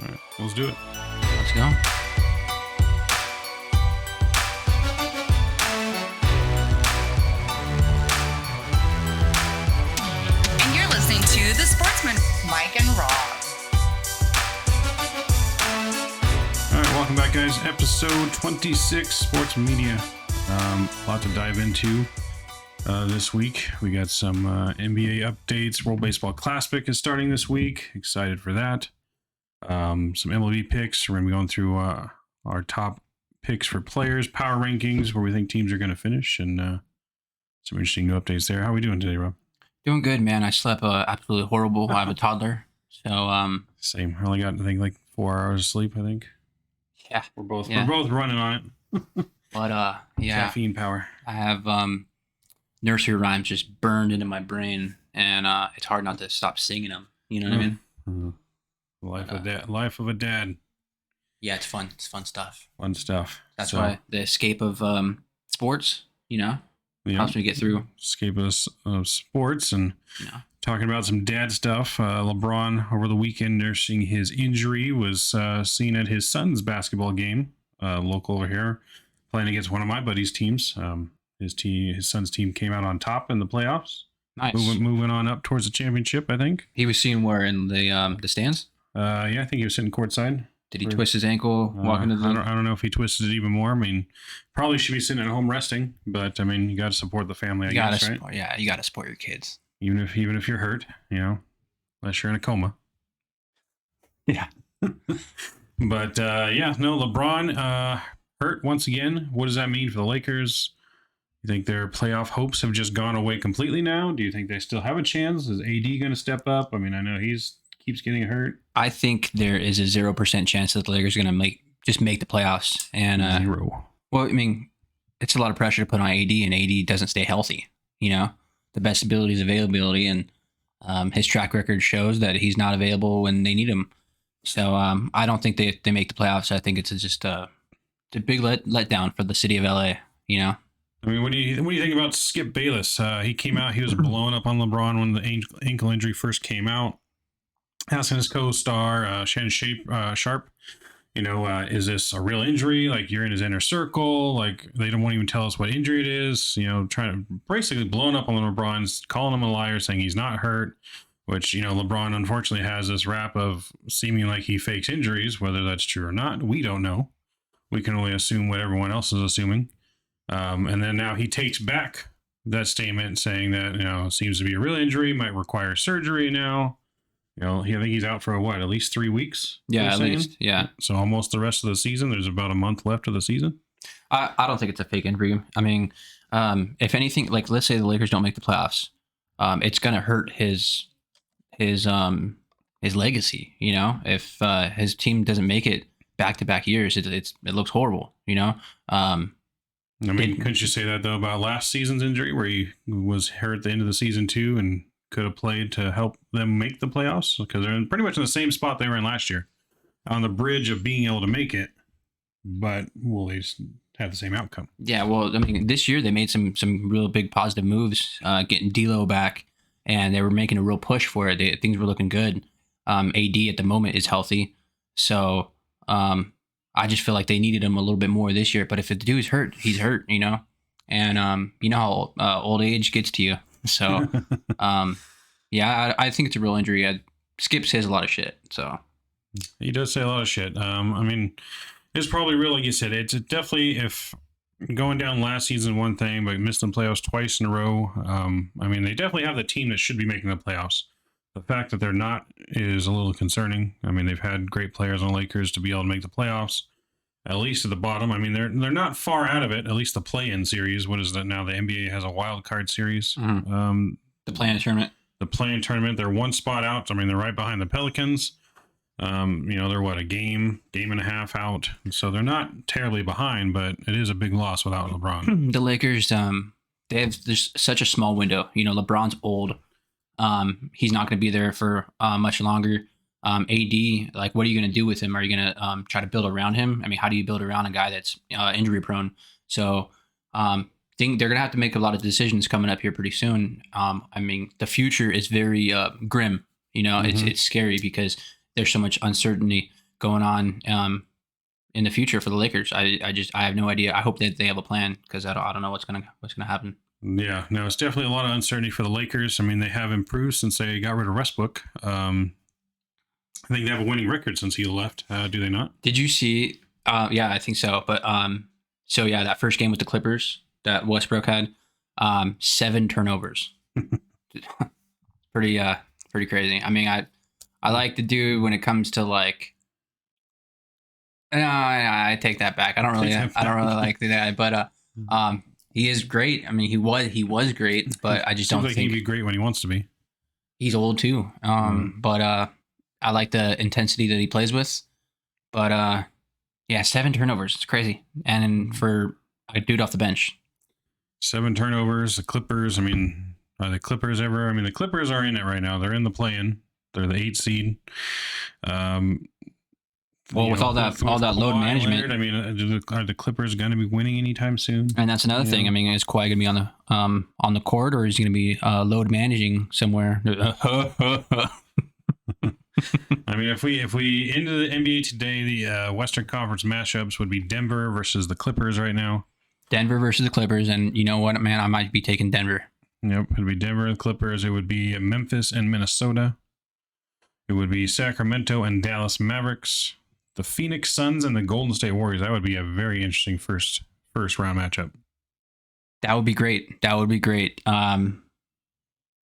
All right, let's do it. Let's go. And you're listening to The Sportsmen, Mike and Rob. All right, welcome back, guys. Episode 26, Sports Media. Lot to dive into this week. We got some NBA updates. World Baseball Classic is starting this week. Excited for that. Some MLB picks. We're going to be going through our top picks for players, power rankings, where we think teams are going to finish, and some interesting new updates there. How are we doing today, Rob? Doing good, man. I slept absolutely horrible. I have a toddler, so Same. I only got, I think, like 4 hours of sleep. I think. Yeah, We're both running on it. But yeah, Caffeine power. I have nursery rhymes just burned into my brain, and it's hard not to stop singing them. You know what I mean? Mm-hmm. Life of a dad. Yeah, it's fun. It's fun stuff. Fun stuff. That's why the escape of sports, helps me get through. Escape of sports and talking about some dad stuff. LeBron over the weekend nursing his injury was seen at his son's basketball game, local over here, playing against one of my buddies' teams. His son's team came out on top in the playoffs. Nice. Moving on up towards the championship, I think. He was seen where in the stands? Yeah, I think he was sitting courtside. Did he twist his ankle walking to the? I don't know if he twisted it even more. I mean, probably should be sitting at home resting, but I mean, you got to support the family. I guess, right? Yeah, you got to support your kids. Even if you're hurt, unless you're in a coma. Yeah. But LeBron hurt once again. What does that mean for the Lakers? You think their playoff hopes have just gone away completely now? Do you think they still have a chance? Is AD going to step up? I mean, I know keeps getting hurt. I think there is a 0% chance that the Lakers are going to make the playoffs. And 0. Well, I mean, it's a lot of pressure to put on AD, and AD doesn't stay healthy. The best ability is availability, and his track record shows that he's not available when they need him. So I don't think they make the playoffs. I think it's just a big letdown for the city of LA. I mean, what do you think about Skip Bayless? He came out. He was blowing up on LeBron when the ankle injury first came out. Asking his co-star Shannon Sharp, is this a real injury? Like, you're in his inner circle. Like, they don't want to even tell us what injury it is. Trying to basically blowing up on LeBron, calling him a liar, saying he's not hurt. Which LeBron unfortunately has this rap of seeming like he fakes injuries. Whether that's true or not, we don't know. We can only assume what everyone else is assuming. And then now he takes back that statement, saying that it seems to be a real injury, might require surgery now. I think he's out for at least 3 weeks. Yeah, at least. Yeah. So almost the rest of the season. There's about a month left of the season. I don't think it's a fake injury. I mean, if anything, like, let's say the Lakers don't make the playoffs, it's gonna hurt his legacy. If his team doesn't make it back-to-back years, it looks horrible. I mean, couldn't you say that though about last season's injury, where he was hurt at the end of the season too, and could have played to help them make the playoffs? Because they're pretty much in the same spot they were in last year, on the bridge of being able to make it, but will they just have the same outcome? Yeah, well, I mean, this year they made some real big positive moves, getting D'Lo back, and they were making a real push for it. Things were looking good. AD at the moment is healthy, so I just feel like they needed him a little bit more this year. But if the dude's hurt, he's hurt, and you know how old age gets to you. So, I think it's a real injury. Skip says a lot of shit, so. He does say a lot of shit. I mean, it's probably real, like you said. It's definitely, if going down last season, one thing, but missed the playoffs twice in a row. I mean, they definitely have the team that should be making the playoffs. The fact that they're not is a little concerning. I mean, they've had great players on the Lakers to be able to make the playoffs, at least at the bottom. I mean, they're not far out of it, at least the play-in series. What is that now? The NBA has a wild card series. Mm-hmm. The play-in tournament. The play-in tournament. They're one spot out. I mean, they're right behind the Pelicans. They're a game and a half out. So they're not terribly behind, but it is a big loss without LeBron. The Lakers, there's such a small window. LeBron's old. He's not going to be there for much longer. AD, like, what are you going to do with him? Are you going to try to build around him? I mean, how do you build around a guy that's injury prone? So think they're going to have to make a lot of decisions coming up here pretty soon. I mean, the future is very grim. You know, it's scary because there's so much uncertainty. going on in the future for the Lakers. I have no idea. I hope that they have a plan because I don't know what's gonna happen. Yeah, no, it's definitely a lot of uncertainty for the Lakers. I mean, they have improved since they got rid of Westbrook. I think they have a winning record since he left. Do they not? Did you see? Yeah, I think so. But so yeah, that first game with the Clippers that Westbrook had, 7 turnovers. Pretty crazy. I mean, I like the dude when it comes to like. No, I take that back. I don't really like the guy, but he is great. I mean, he was great, but I just don't think think he'd be great when he wants to be. He's old too. But I like the intensity that he plays with. But yeah, 7 turnovers. It's crazy. And for a dude off the bench. 7 turnovers. The Clippers, I mean, are the Clippers ever? I mean, the Clippers are in it right now. They're in the play-in. They're the 8th seed. Well, with all that load management, Leonard, I mean, are the Clippers going to be winning anytime soon? And that's another thing. I mean, is Kawhi going to be on the court, or is he going to be load managing somewhere? I mean, if we into the NBA today, the Western Conference matchups would be Denver versus the Clippers right now. Denver versus the Clippers, and you know what, man, I might be taking Denver. Yep, it'd be Denver and Clippers. It would be Memphis and Minnesota. It would be Sacramento and Dallas Mavericks. The Phoenix Suns and the Golden State Warriors. That would be a very interesting first round matchup. That would be great.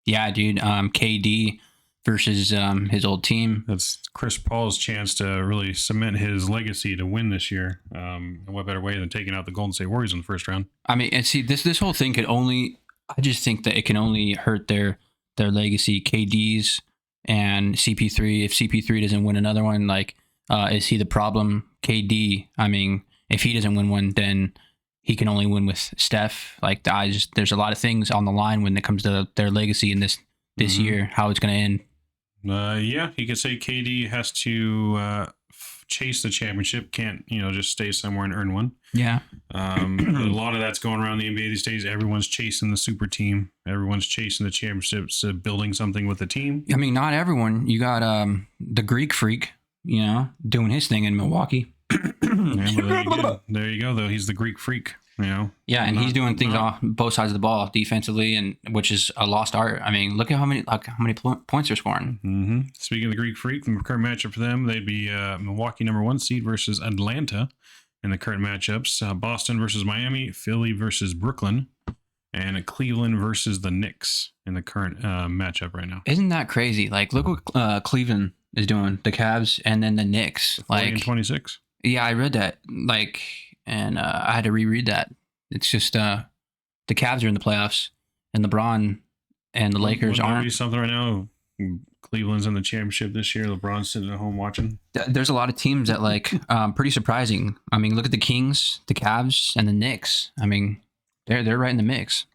Yeah, dude. KD versus his old team. That's Chris Paul's chance to really cement his legacy to win this year. And what better way than taking out the Golden State Warriors in the first round? I mean, and see, this whole thing could only. I just think that it can only hurt their legacy. KD's and CP3. If CP3 doesn't win another one, like. Is he the problem? KD, I mean, if he doesn't win one, then he can only win with Steph. Like, there's a lot of things on the line when it comes to their legacy in this year, how it's going to end. Yeah, you could say KD has to chase the championship, can't, just stay somewhere and earn one. Yeah. A lot of that's going around the NBA these days. Everyone's chasing the super team. Everyone's chasing the championships, building something with the team. I mean, not everyone. You got the Greek Freak. Doing his thing in Milwaukee. Yeah, there you go, though. He's the Greek Freak, Yeah, and he's doing things on both sides of the ball defensively, and which is a lost art. I mean, look at how many points they're scoring. Mm-hmm. Speaking of the Greek Freak, the current matchup for them, they'd be Milwaukee #1 seed versus Atlanta in the current matchups. Boston versus Miami, Philly versus Brooklyn, and Cleveland versus the Knicks in the current matchup right now. Isn't that crazy? Like, look what Cleveland is doing, the Cavs and then the Knicks. 40 and 26. Yeah, I read that. Like, and I had to reread that. It's just the Cavs are in the playoffs, and LeBron and the Lakers aren't. Be something right now. Cleveland's in the championship this year. LeBron's sitting at home watching. There's a lot of teams that pretty surprising. I mean, look at the Kings, the Cavs, and the Knicks. I mean, they're right in the mix.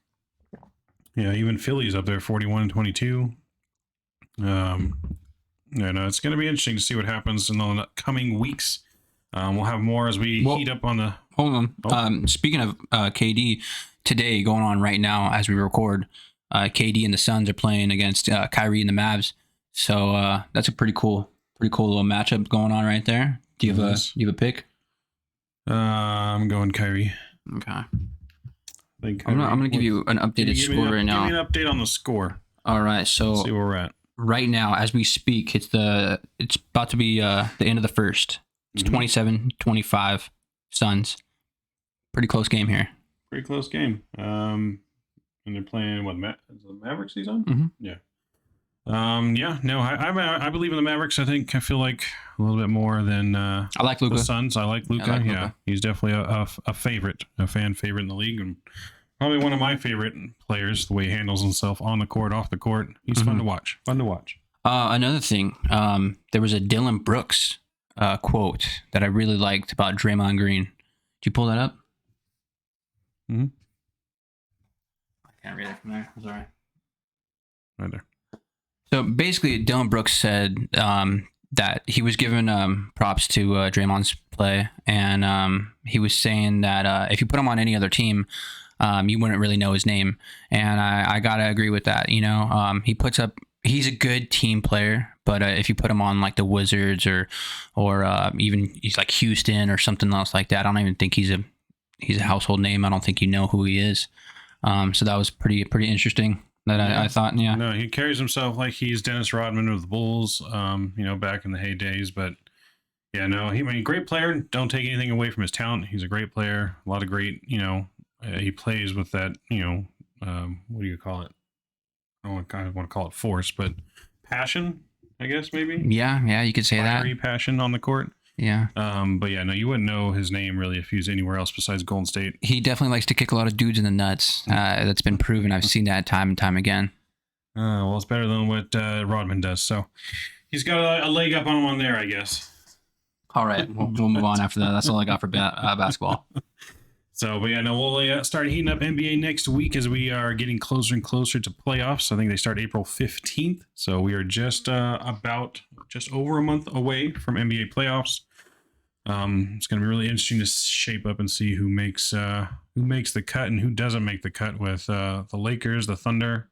Yeah, even Philly's up there, 41 and 22. It's going to be interesting to see what happens in the coming weeks. We'll have more as we heat up on the... Hold on. Oh. Speaking of KD, today, going on right now as we record, KD and the Suns are playing against Kyrie and the Mavs. So that's a pretty cool little matchup going on right there. Do you have a pick? I'm going Kyrie. Okay. I'm going to give you an updated score right now. Give me an update on the score. All right. So let's see where we're at. Right now, as we speak, it's about to be the end of the first. It's 27-25 Suns. Pretty close game here. Pretty close game. And they're playing is the Mavericks he's on? Mm-hmm. Yeah. I believe in the Mavericks. I feel like a little bit more than I like Luka. The Suns. I like Luka. Yeah, he's definitely a favorite, a fan favorite in the league, and probably one of my favorite players. The way he handles himself on the court, off the court, he's fun to watch. Another thing, there was a Dylan Brooks quote that I really liked about Draymond Green. Did you pull that up? Mm-hmm. I can't read it from there. I'm sorry. Right there. So basically, Dylan Brooks said that he was giving props to Draymond's play, and he was saying that if you put him on any other team, you wouldn't really know his name. And I gotta agree with that. He puts up he's a good team player, but if you put him on like the Wizards or even he's like Houston or something else like that, I don't even think he's a household name. I don't think you know who he is. So that was pretty interesting. I thought, yeah. No, he carries himself like he's Dennis Rodman of the Bulls, back in the heydays. But yeah, no, great player. Don't take anything away from his talent. He's a great player. A lot of great, he plays with that, what do you call it? I don't kind of want to call it force, but passion, I guess, maybe. Yeah, you could say Fiery that. passion on the court. Yeah. But yeah, no, you wouldn't know his name really if he was anywhere else besides Golden State. He definitely likes to kick a lot of dudes in the nuts. That's been proven. I've seen that time and time again. Well, it's better than what Rodman does. So he's got a leg up on him on there, I guess. All right, we'll move on after that. That's all I got for basketball. So, but yeah, no, we'll start heating up NBA next week as we are getting closer and closer to playoffs. I think they start April 15th. So we are just over a month away from NBA playoffs. It's going to be really interesting to shape up and see who makes the cut and who doesn't make the cut with the Lakers, the Thunder,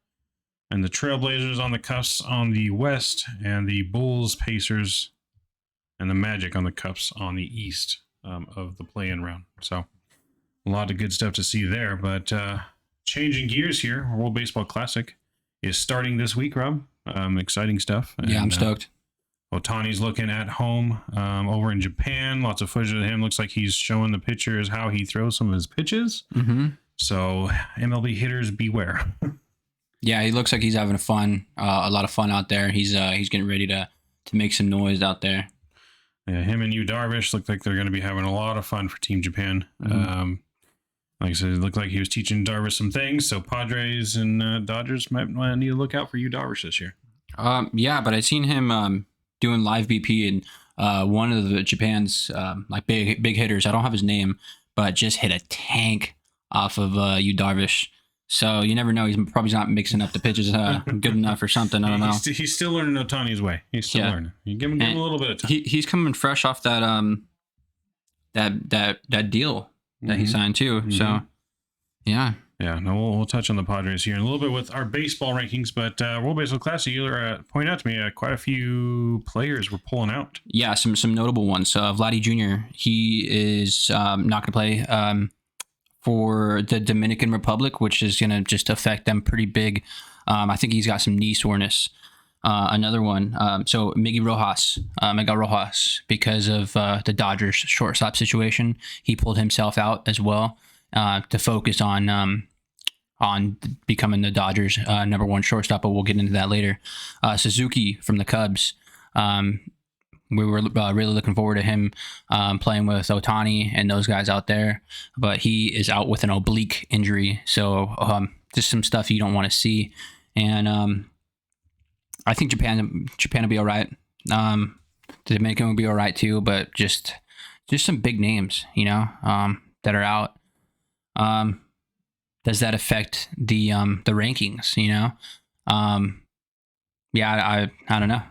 and the Trailblazers on the cusps on the West, and the Bulls, Pacers, and the Magic on the cusps on the East of the play-in round. So a lot of good stuff to see there. But changing gears here, World Baseball Classic is starting this week, Rob. Exciting stuff. Yeah, I'm stoked. Ohtani's looking at home over in Japan. Lots of footage of him. Looks like he's showing the pitchers how he throws some of his pitches. Mm-hmm. So MLB hitters, beware. Yeah, he looks like he's having a lot of fun out there. He's getting ready to make some noise out there. Yeah, him and Yu Darvish look like they're going to be having a lot of fun for Team Japan. Mm-hmm. Like I said, it looked like he was teaching Darvish some things. So Padres and Dodgers might need to look out for Yu Darvish this year. Yeah, but I seen him doing live BP, and one of the Japan's like big hitters. I don't have his name, but just hit a tank off of Yu Darvish. So you never know. He's probably not mixing up the pitches good enough or something. I don't know. He's still learning Ohtani's way. He's still learning. You give him a little bit of time. He's coming fresh off that that deal that he signed too. Mm-hmm. So yeah. Yeah, no, we'll touch on the Padres here in a little bit with our baseball rankings, but World Baseball Classic, you pointed out to me quite a few players were pulling out. Yeah, some notable ones. Vladdy Jr., he is not going to play for the Dominican Republic, which is going to just affect them pretty big. I think he's got some knee soreness. Another one, so Miguel Rojas, because of the Dodgers shortstop situation, he pulled himself out as well to focus on becoming the Dodgers' number one shortstop, but we'll get into that later. Suzuki from the Cubs. We were really looking forward to him playing with Ohtani and those guys out there, but he is out with an oblique injury. So just some stuff you don't want to see. And I think Japan will be all right. The Dominican will be all right too, but just some big names, that are out. Does that affect the rankings? Yeah, I don't know.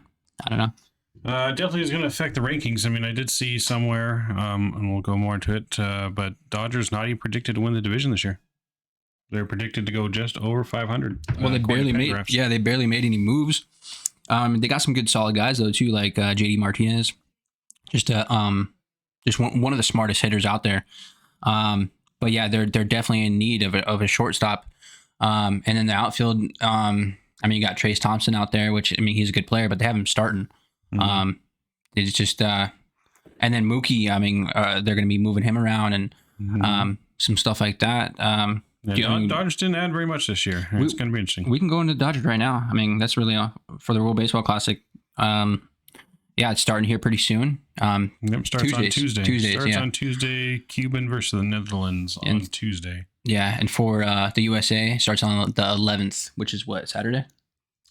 Definitely is going to affect the rankings. I mean, I did see somewhere, and we'll go more into it, but Dodgers not even predicted to win the division this year. They're predicted to go just over 500. Well, they barely made any moves. They got some good solid guys though too, like JD Martinez, just one of the smartest hitters out there. But yeah, they're definitely in need of a shortstop. And then the outfield, you got Trace Thompson out there, which he's a good player, but they have him starting. Mm-hmm. It's just and then Mookie. They're going to be moving him around and some stuff like that. Dodgers didn't add very much this year. It's going to be interesting. We can go into Dodgers right now. That's really for the World Baseball Classic. Yeah, it's starting here pretty soon. Starts on Tuesday. Starts yeah. on Tuesday. Cuban versus the Netherlands on Tuesday. Yeah, and for the USA, starts on the 11th, which is what, Saturday?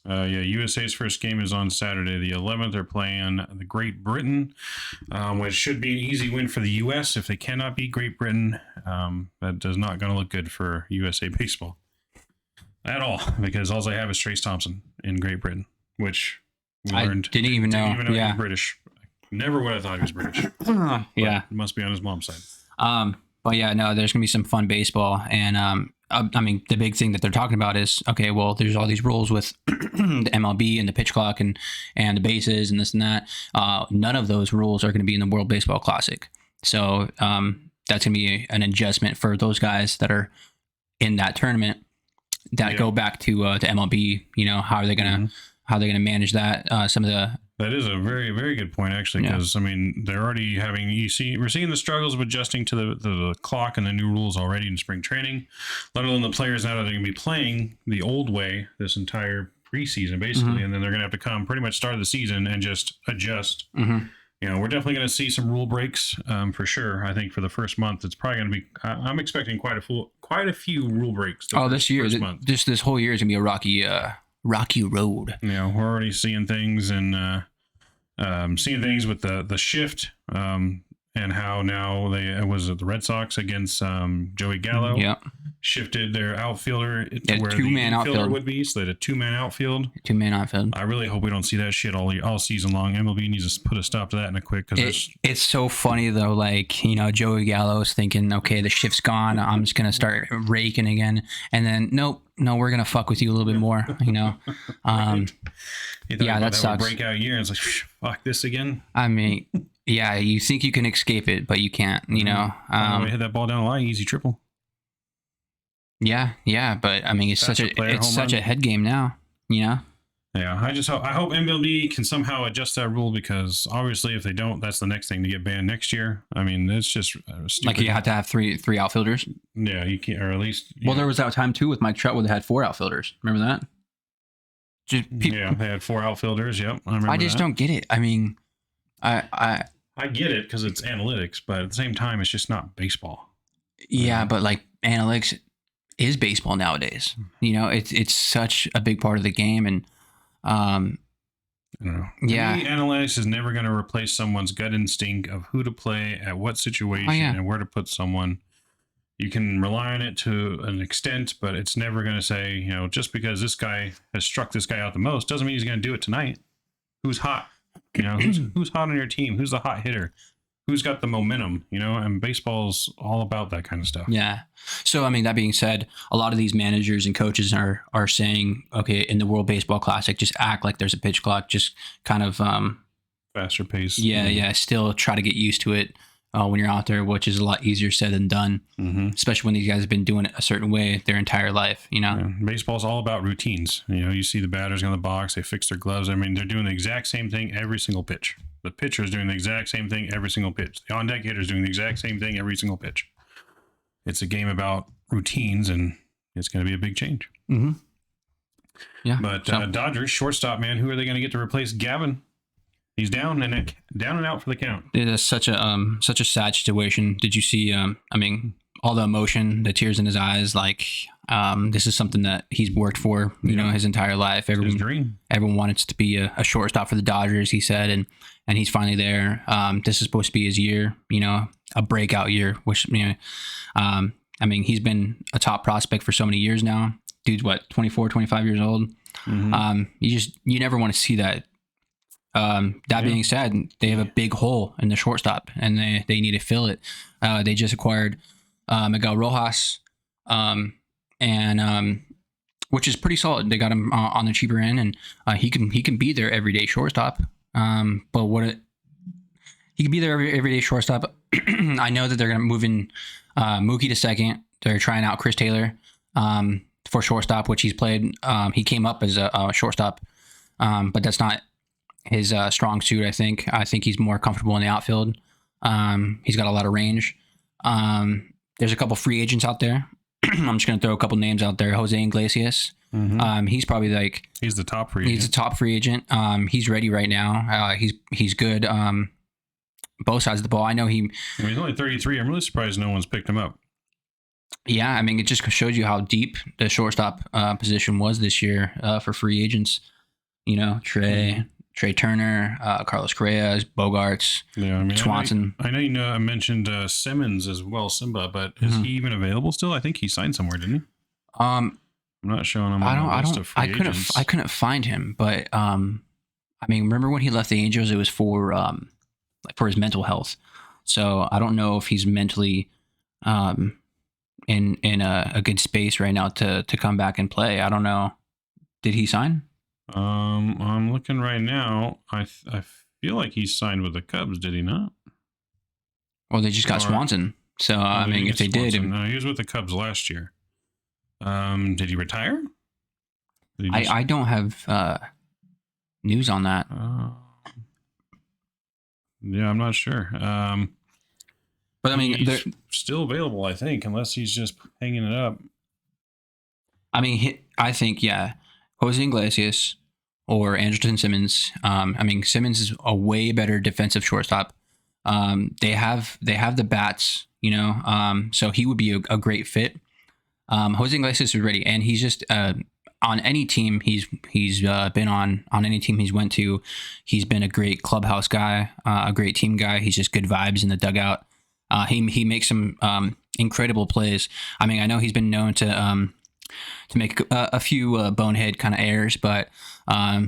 USA's first game is on Saturday the 11th. They're playing the Great Britain, which should be an easy win for the U.S. If they cannot beat Great Britain, that does not going to look good for USA baseball at all, because all I have is Trace Thompson in Great Britain, which we learned. Didn't even know he was British. Never would have thought he was British. Yeah. It must be on his mom's side. But yeah, no, there's going to be some fun baseball. And I mean, the big thing that they're talking about is, okay, well, there's all these rules with the MLB and the pitch clock and the bases and this and that. None of those rules are going to be in the World Baseball Classic. So that's going to be an adjustment for those guys that are in that tournament that go back to MLB. You know, how are they going to manage that? That is a very, very good point, actually, because I mean, they're already having we're seeing the struggles of adjusting to the clock and the new rules already in spring training, let alone the players now that they're going to be playing the old way this entire preseason, basically, and then they're going to have to come pretty much start of the season and just adjust. You know, we're definitely going to see some rule breaks for sure. I think for the first month, it's probably going to be. I'm expecting quite a few rule breaks. This year, this whole year is going to be a rocky road. You know, we're already seeing things and seeing things with the shift and how now the Red Sox against Joey Gallo shifted their outfielder to where the infielder would be, so they had a two-man outfield. I really hope we don't see that shit all season long. MLB needs to put a stop to that in a quick, because it's so funny though. Like, you know, Joey Gallo is thinking, okay, the shift's gone, I'm just gonna start raking again, and then no, we're gonna fuck with you a little bit more. You know, right. That sucks. Breakout year, and it's like, fuck this again. I mean, yeah, you think you can escape it, but you can't. You know, hit that ball down the line, easy triple. Yeah, but I mean, it's such a head game now. You know. Yeah, I hope MLB can somehow adjust that rule, because obviously if they don't, that's the next thing to get banned next year. I mean, it's just stupid. Like, you have to have three outfielders. Yeah, you can't, or at least. Well, there was that time too with Mike Trout where they had 4 outfielders. Remember that? Yeah, they had 4 outfielders. Yep, I remember. I just don't get it. I mean, I get it because it's analytics, but at the same time, it's just not baseball. Yeah, but like, analytics is baseball nowadays. You know, it's such a big part of the game, and I don't know. Analytics is never going to replace someone's gut instinct of who to play at what situation and where to put someone. You can rely on it to an extent, but it's never going to say, you know, just because this guy has struck this guy out the most doesn't mean he's going to do it tonight. Who's hot? You know, who's hot on your team? Who's the hot hitter? Who's got the momentum? You know, and baseball's all about that kind of stuff. Yeah. So, I mean, that being said, a lot of these managers and coaches are saying, okay, in the World Baseball Classic, just act like there's a pitch clock, just kind of faster pace. Yeah. Still try to get used to it when you're out there, which is a lot easier said than done, especially when these guys have been doing it a certain way their entire life, you know? Yeah. Baseball's all about routines. You know, you see the batters on the box, they fix their gloves. I mean, they're doing the exact same thing every single pitch. The pitcher is doing the exact same thing every single pitch. The on-deck hitter is doing the exact same thing every single pitch. It's a game about routines, and it's going to be a big change. Yeah. But Dodgers shortstop, man, who are they going to get to replace Gavin? He's down and out for the count. It is such a sad situation. Did you see? I mean, all the emotion, the tears in his eyes. Like, this is something that he's worked for, you know, his entire life. His dream. Everyone wanted to be a shortstop for the Dodgers, he said, and he's finally there. This is supposed to be his year, you know, a breakout year. Which, you know, I mean, he's been a top prospect for so many years now. Dude's what, 24, 25 years old. You never want to see that. That being said, they have a big hole in the shortstop, and they need to fill it. They just acquired Miguel Rojas, and which is pretty solid. They got him on the cheaper end, and he can be their everyday shortstop. But he can be their everyday shortstop. I know that they're going to move in Mookie to second. They're trying out Chris Taylor for shortstop, which he's played. He came up as a shortstop, but that's not his strong suit. I think he's more comfortable in the outfield. He's got a lot of range. There's a couple free agents out there. I'm just going to throw a couple names out there. Jose Iglesias. He's probably he's the top free agent. He's a top free agent. He's ready right now. He's good. Both sides of the ball. I know he's only 33. I'm really surprised no one's picked him up. Yeah, I mean, it just shows you how deep the shortstop position was this year for free agents. You know, Trey Turner, Carlos Correa, Bogarts, Swanson. I know I mentioned Simmons as well, Simba, but is he even available still? I think he signed somewhere, didn't he? I'm not showing him on the list of free agents. I couldn't find him, but I mean, remember when he left the Angels? It was for his mental health. So I don't know if he's mentally in a good space right now to come back and play. I don't know. Did he sign? I'm looking right now. I feel like he signed with the Cubs, did he not? Well, they just got Or- Swanson. So I Oh, mean, if they did, Swanson. No, he was with the Cubs last year. Did he retire? Did he just- I don't have news on that. Yeah, I'm not sure. But I mean, he's still available, I think, unless he's just hanging it up. I mean, I think Jose Iglesias or Andrelton Simmons. I mean, Simmons is a way better defensive shortstop. They have the bats, you know. So he would be a great fit. Jose Iglesias is ready, and he's just on any team he's been on any team he's went to. He's been a great clubhouse guy, a great team guy. He's just good vibes in the dugout. He makes some incredible plays. I mean, I know he's been known to make a few bonehead kind of errors, but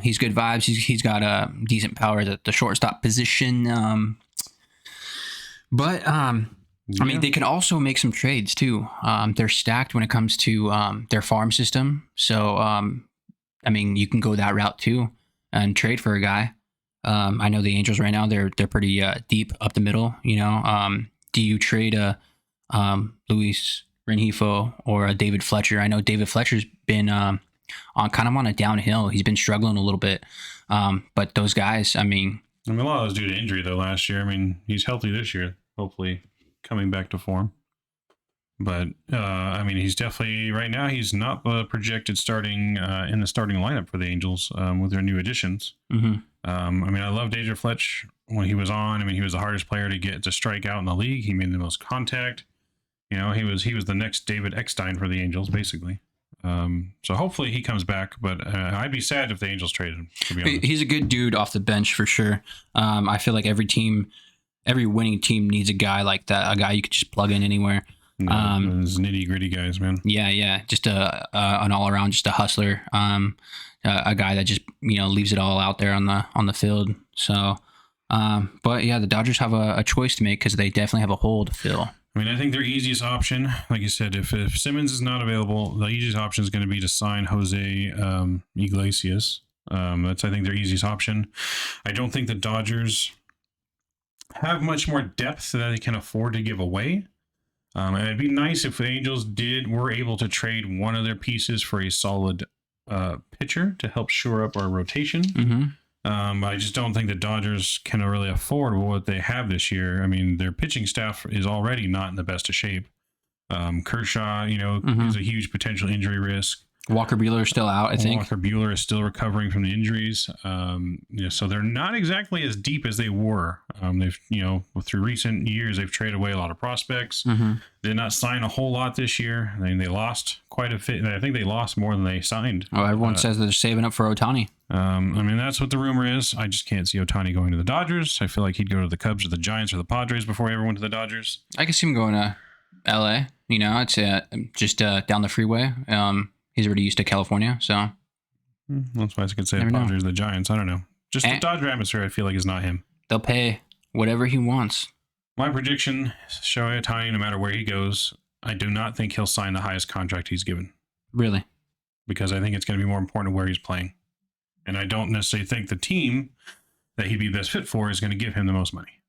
he's good vibes. He's got a decent power at the shortstop position. But I mean, they can also make some trades too. They're stacked when it comes to their farm system. So I mean, you can go that route too and trade for a guy. I know the Angels right now, they're pretty deep up the middle. You know, do you trade a Luis Rengifo or a David Fletcher? I know David Fletcher's been on a downhill. He's been struggling a little bit. But those guys, I mean, a lot of those due to injury though last year. I mean, he's healthy this year, hopefully coming back to form. But I mean, he's definitely right now. He's not projected starting in the starting lineup for the Angels with their new additions. mm-hmm. I mean, I love David Fletch when he was on. I mean, he was the hardest player to get to strike out in the league. He made the most contact. You know, he was the next David Eckstein for the Angels, basically. So hopefully he comes back. But I'd be sad if the Angels traded him, to be honest. He's a good dude off the bench for sure. I feel like every winning team needs a guy like that, a guy you could just plug in anywhere. Those nitty gritty guys, man. Yeah, just an all around, just a hustler. A guy that just leaves it all out there on the field. So, but yeah, the Dodgers have a choice to make because they definitely have a hole to fill. I mean, I think their easiest option, like you said, if Simmons is not available, the easiest option is going to be to sign Jose Iglesias. That's, I think, their easiest option. I don't think the Dodgers have much more depth that they can afford to give away. And it'd be nice if the Angels were able to trade one of their pieces for a solid pitcher to help shore up our rotation. Mm-hmm. I just don't think the Dodgers can really afford what they have this year. I mean, their pitching staff is already not in the best of shape. Kershaw, is a huge potential injury risk. Walker Buehler is still out, I think. Walker Buehler is still recovering from the injuries. So they're not exactly as deep as they were. They've, through recent years, they've traded away a lot of prospects. Mm-hmm. Did not sign a whole lot this year. I mean, they lost quite a bit. I think they lost more than they signed. Oh, everyone says that they're saving up for Ohtani. I mean, that's what the rumor is. I just can't see Ohtani going to the Dodgers. I feel like he'd go to the Cubs or the Giants or the Padres before he ever went to the Dodgers. I can see him going to L.A. It's just down the freeway. He's already used to California, so that's why I could say the Padres or the Giants. I don't know. Just the Dodger atmosphere, I feel like, is not him. They'll pay whatever he wants. My prediction, Shohei Ohtani, no matter where he goes, I do not think he'll sign the highest contract he's given. Really? Because I think it's going to be more important where he's playing. And I don't necessarily think the team that he'd be best fit for is going to give him the most money.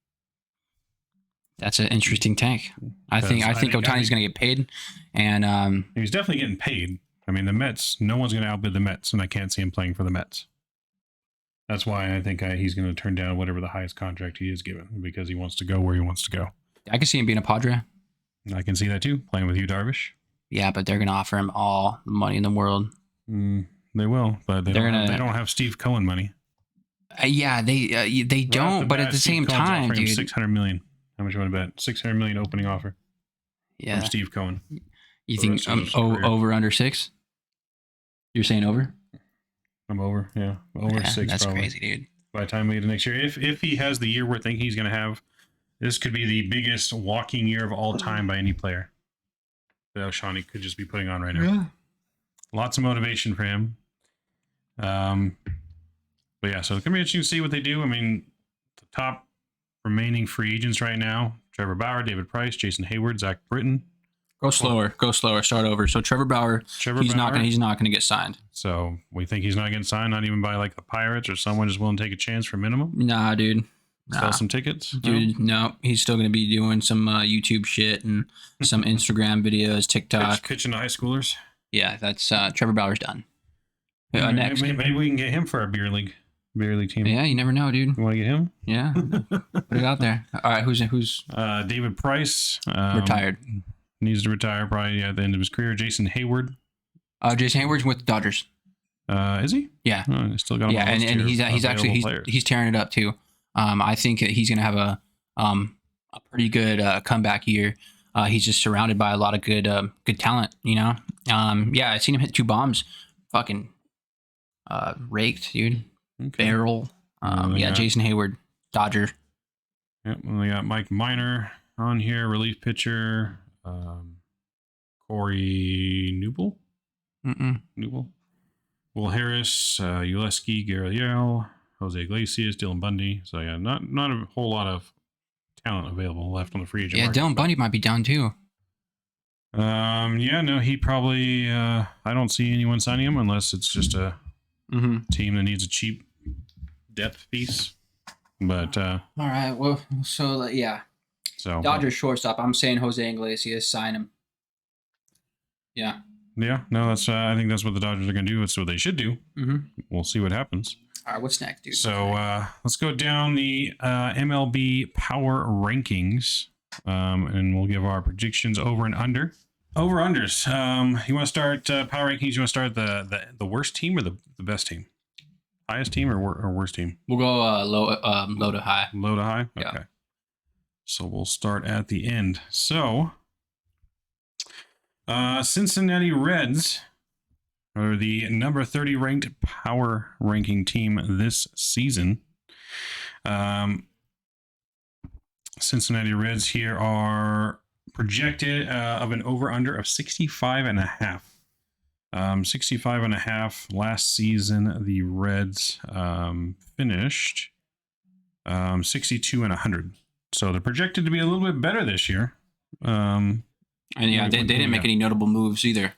That's an interesting take. I think Ohtani's going to get paid, and he's definitely getting paid. I mean, the Mets, no one's going to outbid the Mets, and I can't see him playing for the Mets. That's why I think he's going to turn down whatever the highest contract he is given, because he wants to go where he wants to go. I can see him being a Padre. I can see that too, playing with Yu Darvish. Yeah, but they're going to offer him all the money in the world. They will, but they don't have Steve Cohen money. Yeah, they don't, but at the same time, dude. $600 million. How much you want to bet? $600 million opening offer. Yeah. From Steve Cohen. You think over under 6? You're saying over? I'm over, yeah. Over 6 that's probably. Crazy, dude. By the time we get to next year. If he has the year we're thinking he's going to have, this could be the biggest walking year of all time by any player that Ohtani could just be putting on right now. Yeah. Lots of motivation for him. But yeah, so it's going to be interesting to see what they do. I mean, the top remaining free agents right now, Trevor Bauer, David Price, Jason Hayward, Zach Britton. Go slower. Start over. So Trevor Bauer, he's not gonna get signed. So we think he's not getting signed, not even by like the Pirates or someone just willing to take a chance for minimum. Nah, dude. Sell some tickets, dude. No, he's still gonna be doing some YouTube shit and some Instagram videos, TikTok, pitching to high schoolers. Yeah, that's Trevor Bauer's done. Next, maybe we can get him for our beer league team. Yeah, you never know, dude. You want to get him? Yeah, put it out there. All right, who's David Price retired? Needs to retire probably at the end of his career. Jason Hayward. Jason Hayward's with the Dodgers. Is he? Yeah. Oh, still got him. Yeah, and he's actually he's tearing it up too. I think he's gonna have a pretty good comeback year. He's just surrounded by a lot of good talent, you know. Yeah, I seen him hit 2 bombs, fucking raked, dude. Okay. Barrel. Yeah, Jason Hayward, Dodger. Yep, we got Mike Minor on here, relief pitcher. Corey Newble. Newble. Will Harris, Uleski, Guerrero, Jose Iglesias, Dylan Bundy. So yeah, not a whole lot of talent available left on the free agent market. Dylan Bundy might be down too. Yeah, no, he probably I don't see anyone signing him unless it's just a team that needs a cheap depth piece. But all right, well, so yeah. So Dodgers shortstop, I'm saying Jose Iglesias, sign him. Yeah. Yeah, no, that's I think that's what the Dodgers are going to do. It's what they should do. We'll see what happens. All right, what's next, dude? So let's go down the MLB power rankings, and we'll give our predictions over and under. Over unders. You want to start power rankings? You want to start the worst team or the best team? Highest team or worst team? We'll go low to high. Low to high. Yeah. Okay. So we'll start at the end. So Cincinnati Reds are the number 30 ranked power ranking team this season. Cincinnati Reds here are projected of an over-under of 65.5. 65.5. Last season, the Reds finished 62 and 100. So they're projected to be a little bit better this year. And yeah, they didn't make any notable moves either.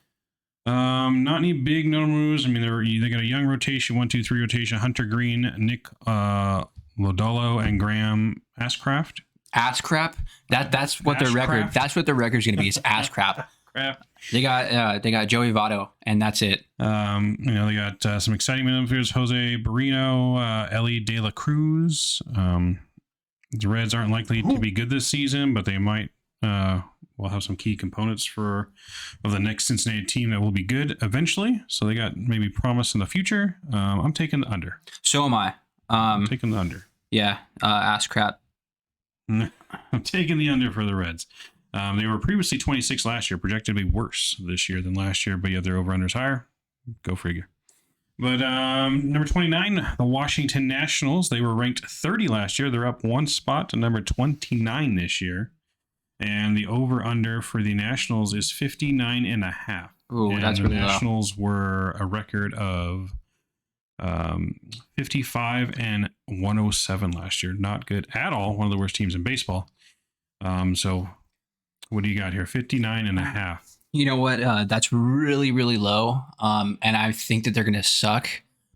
Not any big notable moves. I mean, they got a young rotation, 1-2-3 rotation. Hunter Green, Nick Lodolo, and Graham Ashcraft. Ashcraft? That's what their record. That's what their record's gonna be. Is Ashcraft. Crap. They got Joey Votto, and that's it. They got some exciting midfielders: Jose Barrino, Ellie De La Cruz. The Reds aren't likely to be good this season, but they might. Will have some key components of the next Cincinnati team that will be good eventually. So they got maybe promise in the future. I'm taking the under. So am I. I'm taking the under. Yeah, Ashcraft. I'm taking the under for the Reds. They were previously 26 last year, projected to be worse this year than last year, but yet their over-unders higher. Go figure. But number 29, the Washington Nationals. They were ranked 30 last year. They're up 1 spot to number 29 this year. And the over-under for the Nationals is 59.5. Ooh, that's really low. The Nationals were a record of 55 and 107 last year. Not good at all. One of the worst teams in baseball. So what do you got here? 59.5. You know what? That's really, really low. And I think that they're going to suck,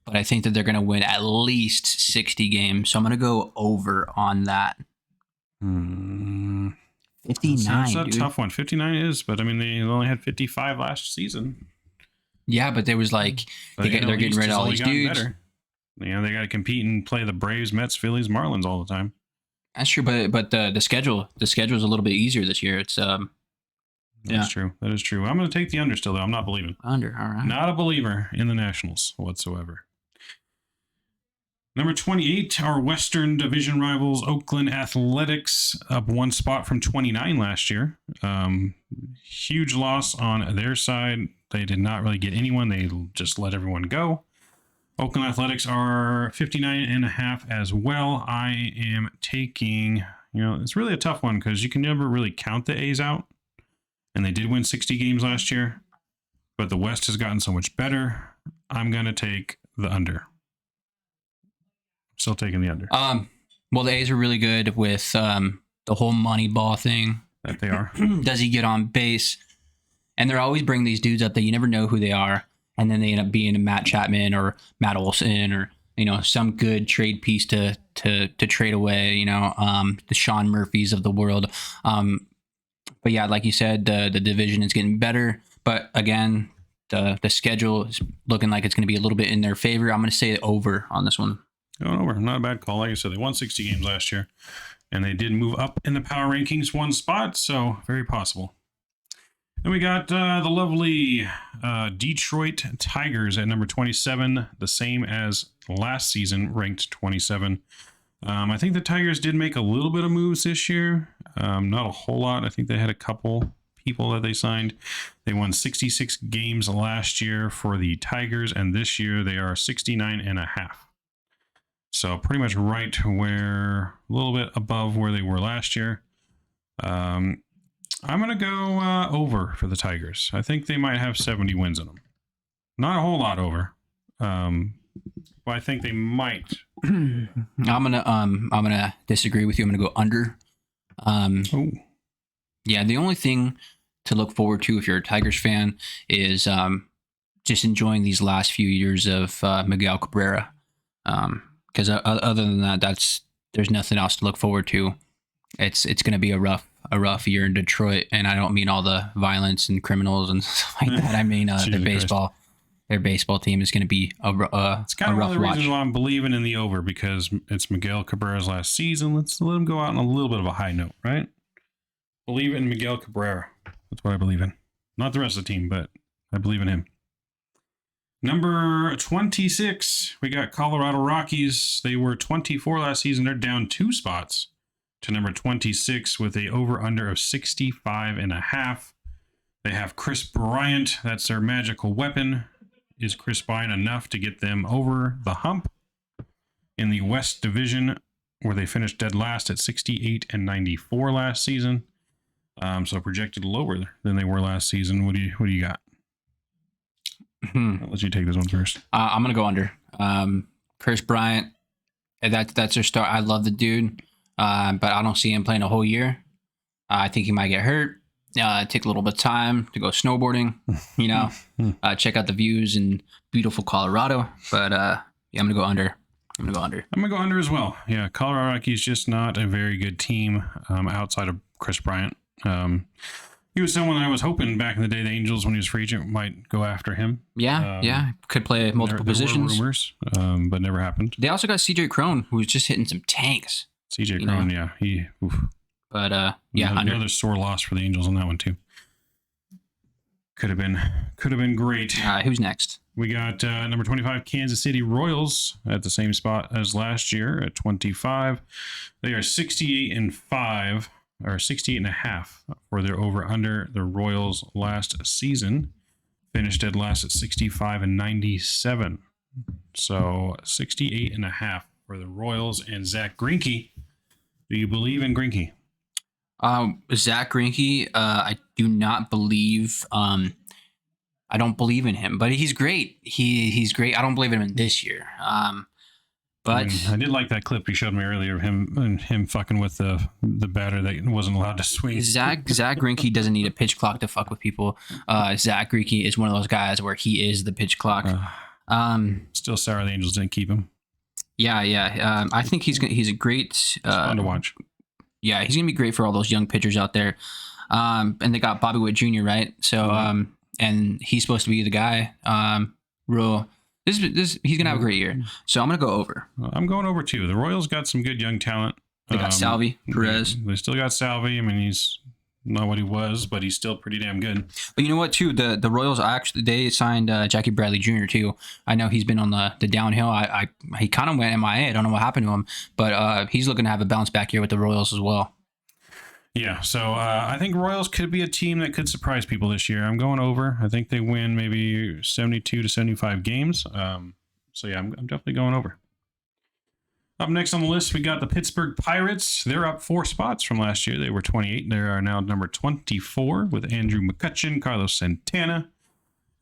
but I think that they're going to win at least 60 games. So I'm going to go over on that. 59. It's a tough one. 59 is, but I mean, they only had 55 last season. Yeah, but there was they're getting rid of all these dudes. Better. They got to compete and play the Braves, Mets, Phillies, Marlins all the time. That's true, but the schedule is a little bit easier this year. It's That's true. That is true. I'm going to take the under still, though. I'm not believing. Under, all right. Not a believer in the Nationals whatsoever. Number 28, our Western Division rivals, Oakland Athletics, up 1 spot from 29 last year. Huge loss on their side. They did not really get anyone. They just let everyone go. Oakland Athletics are 59.5 as well. I am taking, it's really a tough one because you can never really count the A's out. And they did win 60 games last year. But the West has gotten so much better. I'm going to take the under. Still taking the under. Well, the A's are really good with the whole money ball thing. That they are. Does he get on base? And they're always bringing these dudes up that you never know who they are, and then they end up being a Matt Chapman or Matt Olson or some good trade piece to trade away. The Sean Murphys of the world. But yeah, like you said, the division is getting better. But again, the schedule is looking like it's going to be a little bit in their favor. I'm going to say over on this one. Going over, not a bad call. Like I said, they won 60 games last year, and they did move up in the power rankings one spot, so very possible. Then we got the lovely Detroit Tigers at number 27, the same as last season, ranked 27. I think the Tigers did make a little bit of moves this year. Not a whole lot. I think they had a couple people that they signed. They won 66 games last year for the Tigers, and this year they are 69.5. So pretty much right where, a little bit above where they were last year. I'm going to go over for the Tigers. I think they might have 70 wins in them. Not a whole lot over. But I think they might. I'm gonna disagree with you. I'm gonna go under. Yeah, the only thing to look forward to if you're a Tigers fan is just enjoying these last few years of Miguel Cabrera. Because other than that, there's nothing else to look forward to. It's going to be a rough year in Detroit, and I don't mean all the violence and criminals and stuff like that. I mean their baseball. Their baseball team is going to be it's kind of one of the watch. reasons why I'm believing in the over, because it's Miguel Cabrera's last season. Let's let him go out on a little bit of a high note, right? Believe in Miguel Cabrera. That's what I believe in. Not the rest of the team, but I believe in him. Number 26, we got Colorado Rockies. They were 24 last season. They're down 2 spots to number 26 with a over-under of 65.5. They have Chris Bryant. That's their magical weapon. Is Chris Bryant enough to get them over the hump in the West Division, where they finished dead last at 68-94 last season? So projected lower than they were last season. What do you got? I'll let you take this one first. I'm gonna go under. Chris Bryant. That's their start. I love the dude, but I don't see him playing a whole year. I think he might get hurt. Take a little bit of time to go snowboarding, check out the views in beautiful Colorado. But yeah, I'm gonna go under. I'm gonna go under as well. Yeah, Colorado Rockies just not a very good team outside of Chris Bryant. He was someone I was hoping back in the day the Angels, when he was free agent, might go after him. Yeah, could play multiple positions. There were rumors, but never happened. They also got CJ Cron, who was just hitting some tanks. CJ Cron, yeah, he. Oof. But yeah, another sore loss for the Angels on that one too. Could have been great. Who's next? We got number 25, Kansas City Royals at the same spot as last year at 25. They are 68.5 or 68.5 for their over/under. The Royals last season finished dead last at 65-97. So 68.5 for the Royals. And Zach Greinke. Do you believe in Greinke? Zach Greinke, I do not believe. I don't believe in him, but he's great. He's great. I don't believe in him this year. But I did like that clip you showed me earlier of him fucking with the batter that wasn't allowed to swing. Zach Greinke doesn't need a pitch clock to fuck with people. Zach Greinke is one of those guys where he is the pitch clock. Still sorry the Angels didn't keep him. Yeah. I think he's a great. It's fun to watch. Yeah, he's gonna be great for all those young pitchers out there. And they got Bobby Witt Jr., right? So and he's supposed to be the guy. He's gonna have a great year. So I'm gonna go over. I'm going over too. The Royals got some good young talent. They got Salvi, Perez. They still got Salvi. I mean, he's not what he was, but he's still pretty damn good. But you know what, too? The Royals they signed Jackie Bradley Jr. too. I know he's been on the downhill. He kind of went MIA. I don't know what happened to him, but he's looking to have a bounce back year with the Royals as well. Yeah, so I think Royals could be a team that could surprise people this year. I'm going over. I think they win maybe 72 to 75 games. So yeah, I'm definitely going over. Up next on the list, we got the Pittsburgh Pirates. They're up 4 spots from last year. They were 28. They are now number 24 with Andrew McCutchen, Carlos Santana.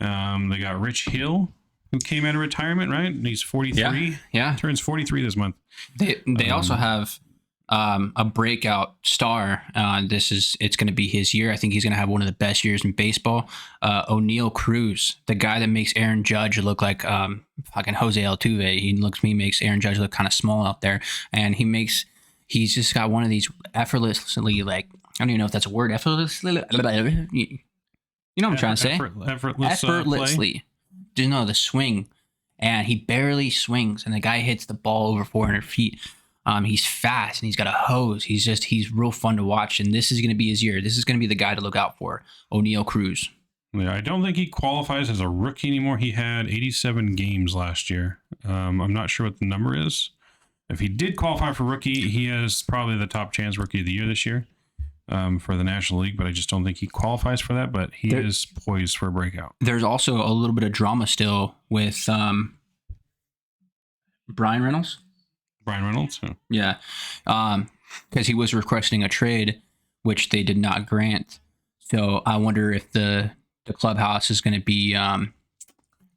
They got Rich Hill, who came out of retirement, right? And he's 43. Yeah. Turns 43 this month. They also have a breakout star. It's going to be his year. I think he's going to have one of the best years in baseball. O'Neal Cruz, the guy that makes Aaron Judge look like fucking Jose Altuve. He makes Aaron Judge look kind of small out there, and he's just got one of these effortlessly, like, I don't even know if that's a word. Effortlessly, you know what I'm trying to say? Effortlessly. You know, the swing, and he barely swings, and the guy hits the ball over 400 feet. He's fast, and he's got a hose. He's real fun to watch, and this is going to be his year. This is going to be the guy to look out for, O'Neal Cruz. Yeah, I don't think he qualifies as a rookie anymore. He had 87 games last year. I'm not sure what the number is. If he did qualify for rookie, he has probably the top chance rookie of the year this year for the National League, but I just don't think he qualifies for that, but he is poised for a breakout. There's also a little bit of drama still with Brian Reynolds. Brian Reynolds? Yeah. Because he was requesting a trade, which they did not grant. So I wonder if the clubhouse is going to be there's going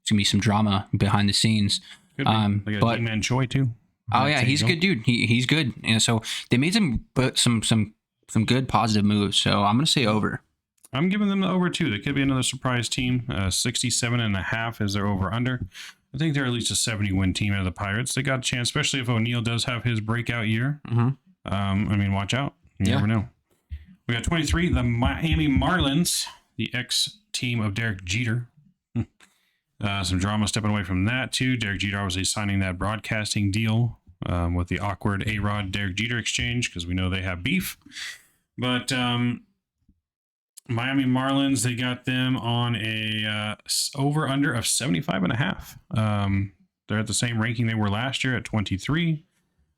to be some drama behind the scenes. They got D-Man Choi too. Oh yeah, he's a good dude. He's good. And so they made some good positive moves. So I'm going to say over. I'm giving them the over too. They could be another surprise team. 67.5 is their over under. I think they're at least a 70-win team out of the Pirates. They got a chance, especially if O'Neal does have his breakout year. Mm-hmm. I mean, watch out. You never know. We got 23, the Miami Marlins, the ex-team of Derek Jeter. Some drama stepping away from that, too. Derek Jeter obviously signing that broadcasting deal with the awkward A-Rod Derek Jeter exchange, because we know they have beef. But Miami Marlins, they got them on a over-under of 75.5. They're at the same ranking they were last year at 23.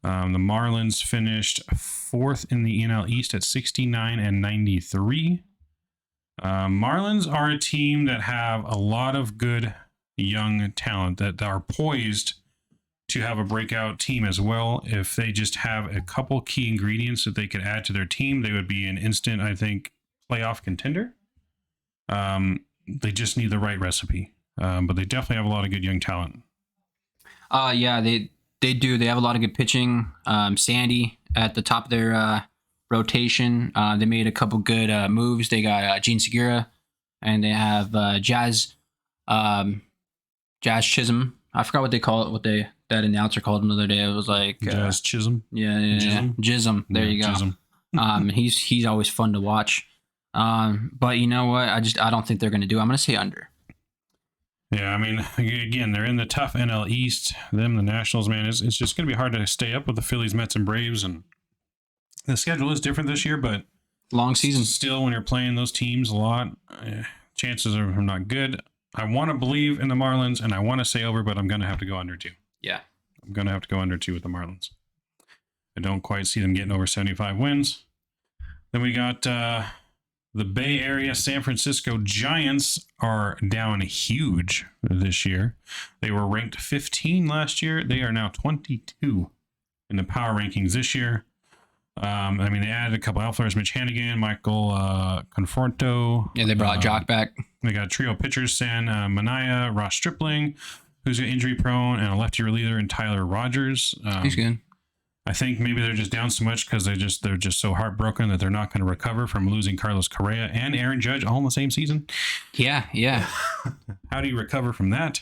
The Marlins finished 4th in the NL East at 69-93. Marlins are a team that have a lot of good young talent that are poised to have a breakout team as well. If they just have a couple key ingredients that they could add to their team, they would be an instant, I think, playoff contender. They just need the right recipe. But they definitely have a lot of good young talent. Yeah, they do. They have a lot of good pitching. Sandy at the top of their rotation. They made a couple good moves. They got Gene Segura, and they have Jazz Chisholm. I forgot what they call it. That announcer called him the other day. It was like Jazz Chisholm. Yeah. Chisholm. There you go. Chisholm. He's always fun to watch. But you know what? I don't think they're going to do. I'm going to say under. Yeah, I mean, again, they're in the tough NL East. Them, the Nationals, man, it's just going to be hard to stay up with the Phillies, Mets, and Braves. And the schedule is different this year, but long season. Still, when you're playing those teams a lot, chances are not good. I want to believe in the Marlins, and I want to say over, but I'm going to have to go under 2. Yeah. I'm going to have to go under 2 with the Marlins. I don't quite see them getting over 75 wins. Then we got the Bay Area San Francisco Giants are down huge this year. They were ranked 15 last year. They are now 22 in the power rankings this year. I mean, they added a couple outfielders, Mitch Hannigan, Michael Conforto. Yeah, they brought Jock back. They got trio pitchers, San Manaya, Ross Stripling, who's injury prone, and a lefty reliever in Tyler Rogers. He's good. I think maybe they're just down so much because they're just so heartbroken that they're not going to recover from losing Carlos Correa and Aaron Judge all in the same season. Yeah. How do you recover from that?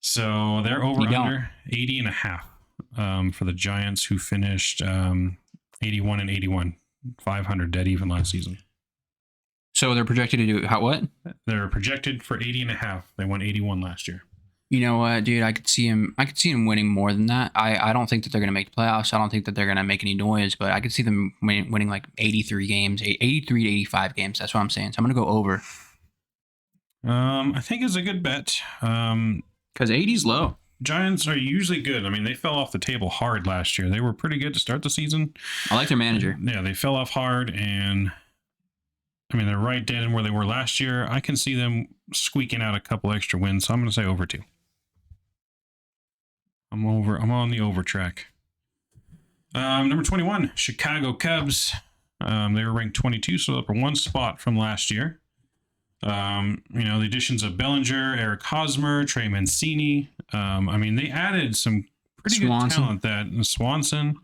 So they're over under 80.5 for the Giants, who finished 81-81, 500 dead even last season. So they're projected to do what? They're projected for 80.5. They won 81 last year. You know what, dude? I could see him winning more than that. I don't think that they're going to make the playoffs. I don't think that they're going to make any noise, but I could see them winning like 83 games, 83 to 85 games. That's what I'm saying. So I'm going to go over. I think it's a good bet. Because 80's low. Giants are usually good. I mean, they fell off the table hard last year. They were pretty good to start the season. I like their manager. Yeah, they fell off hard, and I mean, they're right dead in where they were last year. I can see them squeaking out a couple extra wins, so I'm going to say over 2. I'm on the over track. Number 21, Chicago Cubs. They were ranked 22, so up for 1 spot from last year. The additions of Bellinger, Eric Hosmer, Trey Mancini. I mean, they added some pretty good talent. That Swanson.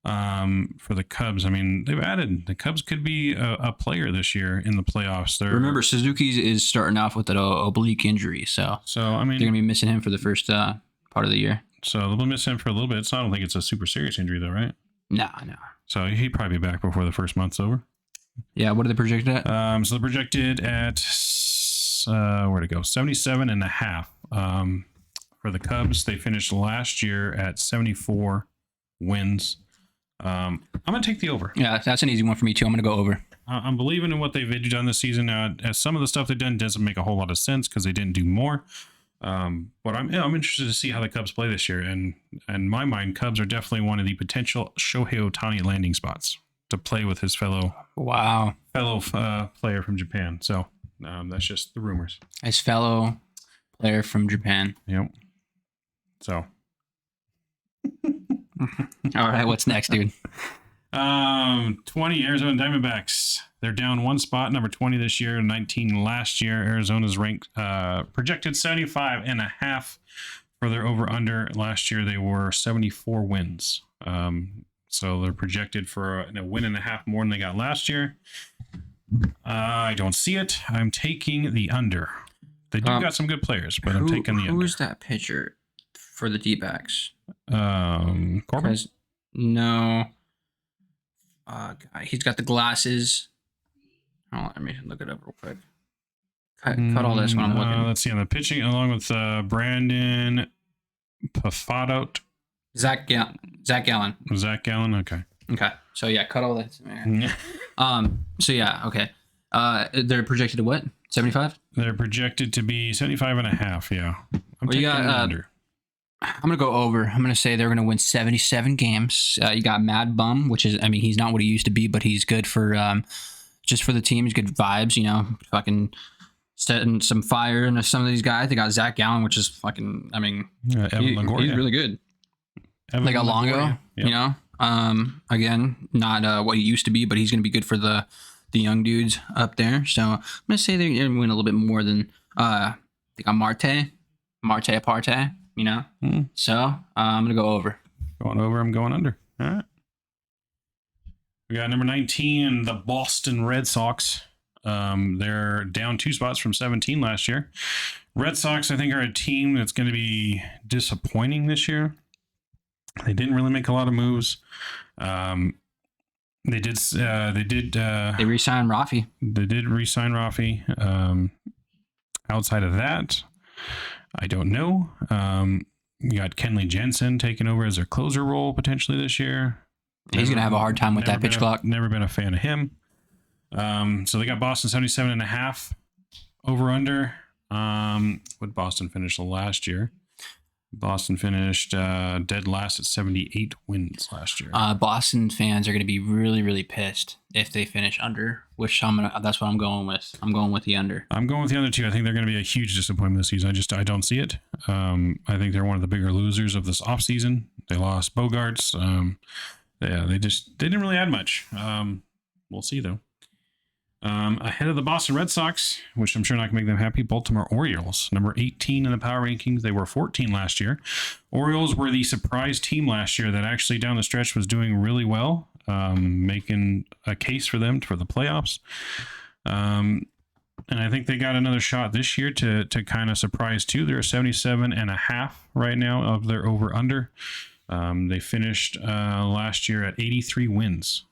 for the Cubs. I mean, the Cubs could be a player this year in the playoffs. Remember, Suzuki is starting off with an oblique injury, so I mean, they're gonna be missing him for the first part of the year. So they'll miss him for a little bit. So I don't think it's a super serious injury, though, right? No. So he'd probably be back before the first month's over. Yeah, what are they projected at? So they're projected at where'd it go? 77.5. For the Cubs, they finished last year at 74 wins. I'm gonna take the over. Yeah, that's an easy one for me too. I'm gonna go over. I'm believing in what they've done this season. As some of the stuff they've done doesn't make a whole lot of sense because they didn't do more. But I'm interested to see how the Cubs play this year. And in my mind, Cubs are definitely one of the potential Shohei Ohtani landing spots to play with his fellow player from Japan. So that's just the rumors. His fellow player from Japan. Yep. So. All right, what's next, dude? 20 Arizona Diamondbacks. They're down one spot, number 20 this year, 19 last year. Arizona's ranked projected 75.5 for their over/under. Last year they were 74 wins. So they're projected for a win and a half more than they got last year. I don't see it. I'm taking the under. They do got some good players, but I'm taking the under. Who's that pitcher for the D-backs? Corbin? No. He's got the glasses. Oh, let me look it up real quick. Cut all this when I'm looking. Let's see. On the pitching, along with Brandon Pafadot. Zach Gallen. Zach Gallen. Okay. So yeah, cut all this. So yeah. Okay. They're projected to what? 75. They're projected to be 75.5. Yeah. I'm taking under. I'm going to go over. I'm going to say they're going to win 77 games. You got Mad Bum, which is, I mean, he's not what he used to be, but he's good for just for the team. He's good vibes, fucking setting some fire into some of these guys. They got Zach Gallen, which is fucking, I mean, he's really good. They got Longo, yep. Again, not what he used to be, but he's going to be good for the young dudes up there. So I'm going to say they're going to win a little bit more than, they got Marte Aparte. So I'm gonna go over. Going over. I'm going under. All right. We got number 19, the Boston Red Sox. They're down 2 spots from 17 last year. Red Sox, I think, are a team that's going to be disappointing this year. They didn't really make a lot of moves. They re-signed Rafi. They did re-sign Rafi. Outside of that, I don't know. You got Kenley Jensen taking over as their closer role potentially this year. He's going to have a hard time with that pitch clock. Never been a fan of him. So they got Boston 77.5 over under. What Boston finished last year? Boston finished dead last at 78 wins last year. Boston fans are going to be really, really pissed if they finish under, which that's what I'm going with. I'm going with the under. I'm going with the under too. I think they're going to be a huge disappointment this season. I don't see it. I think they're one of the bigger losers of this offseason. They lost Bogarts. They didn't really add much. We'll see though. Ahead of the Boston Red Sox, which I'm sure not going to make them happy, Baltimore Orioles, number 18 in the power rankings. They were 14 last year. Orioles were the surprise team last year that actually down the stretch was doing really well, making a case for them for the playoffs. And I think they got another shot this year to kind of surprise too. They're 77.5 right now of their over-under. They finished last year at 83 wins.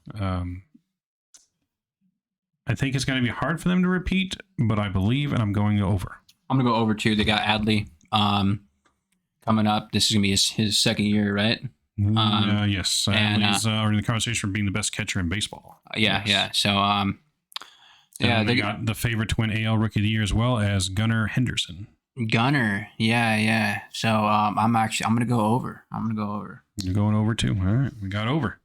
I think it's going to be hard for them to repeat, but I believe, and I'm going over. I'm going to go over too. They got Adley coming up. This is going to be his second year, right? Yes. And he's already in the conversation for being the best catcher in baseball. Yeah. So, they got the favorite to win AL Rookie of the Year as well as Gunnar Henderson. Gunnar, yeah. So I'm going to go over. You're going over too. All right, we got over.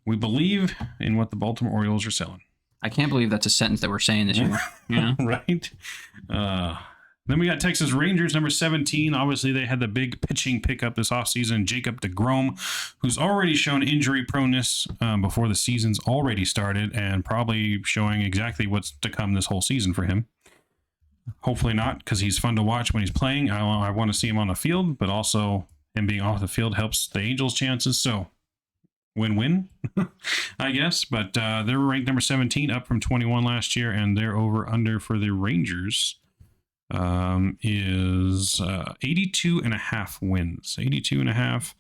We believe in what the Baltimore Orioles are selling. I can't believe that's a sentence that we're saying this year. Right? Then we got Texas Rangers, number 17. Obviously, they had the big pitching pickup this offseason. Jacob deGrom, who's already shown injury proneness before the season's already started and probably showing exactly what's to come this whole season for him. Hopefully not, because he's fun to watch when he's playing. I want to see him on the field, but also him being off the field helps the Angels' chances. So win-win, I guess. But they're ranked number 17, up from 21 last year, and their over-under for the Rangers is 82.5 wins. 82.5.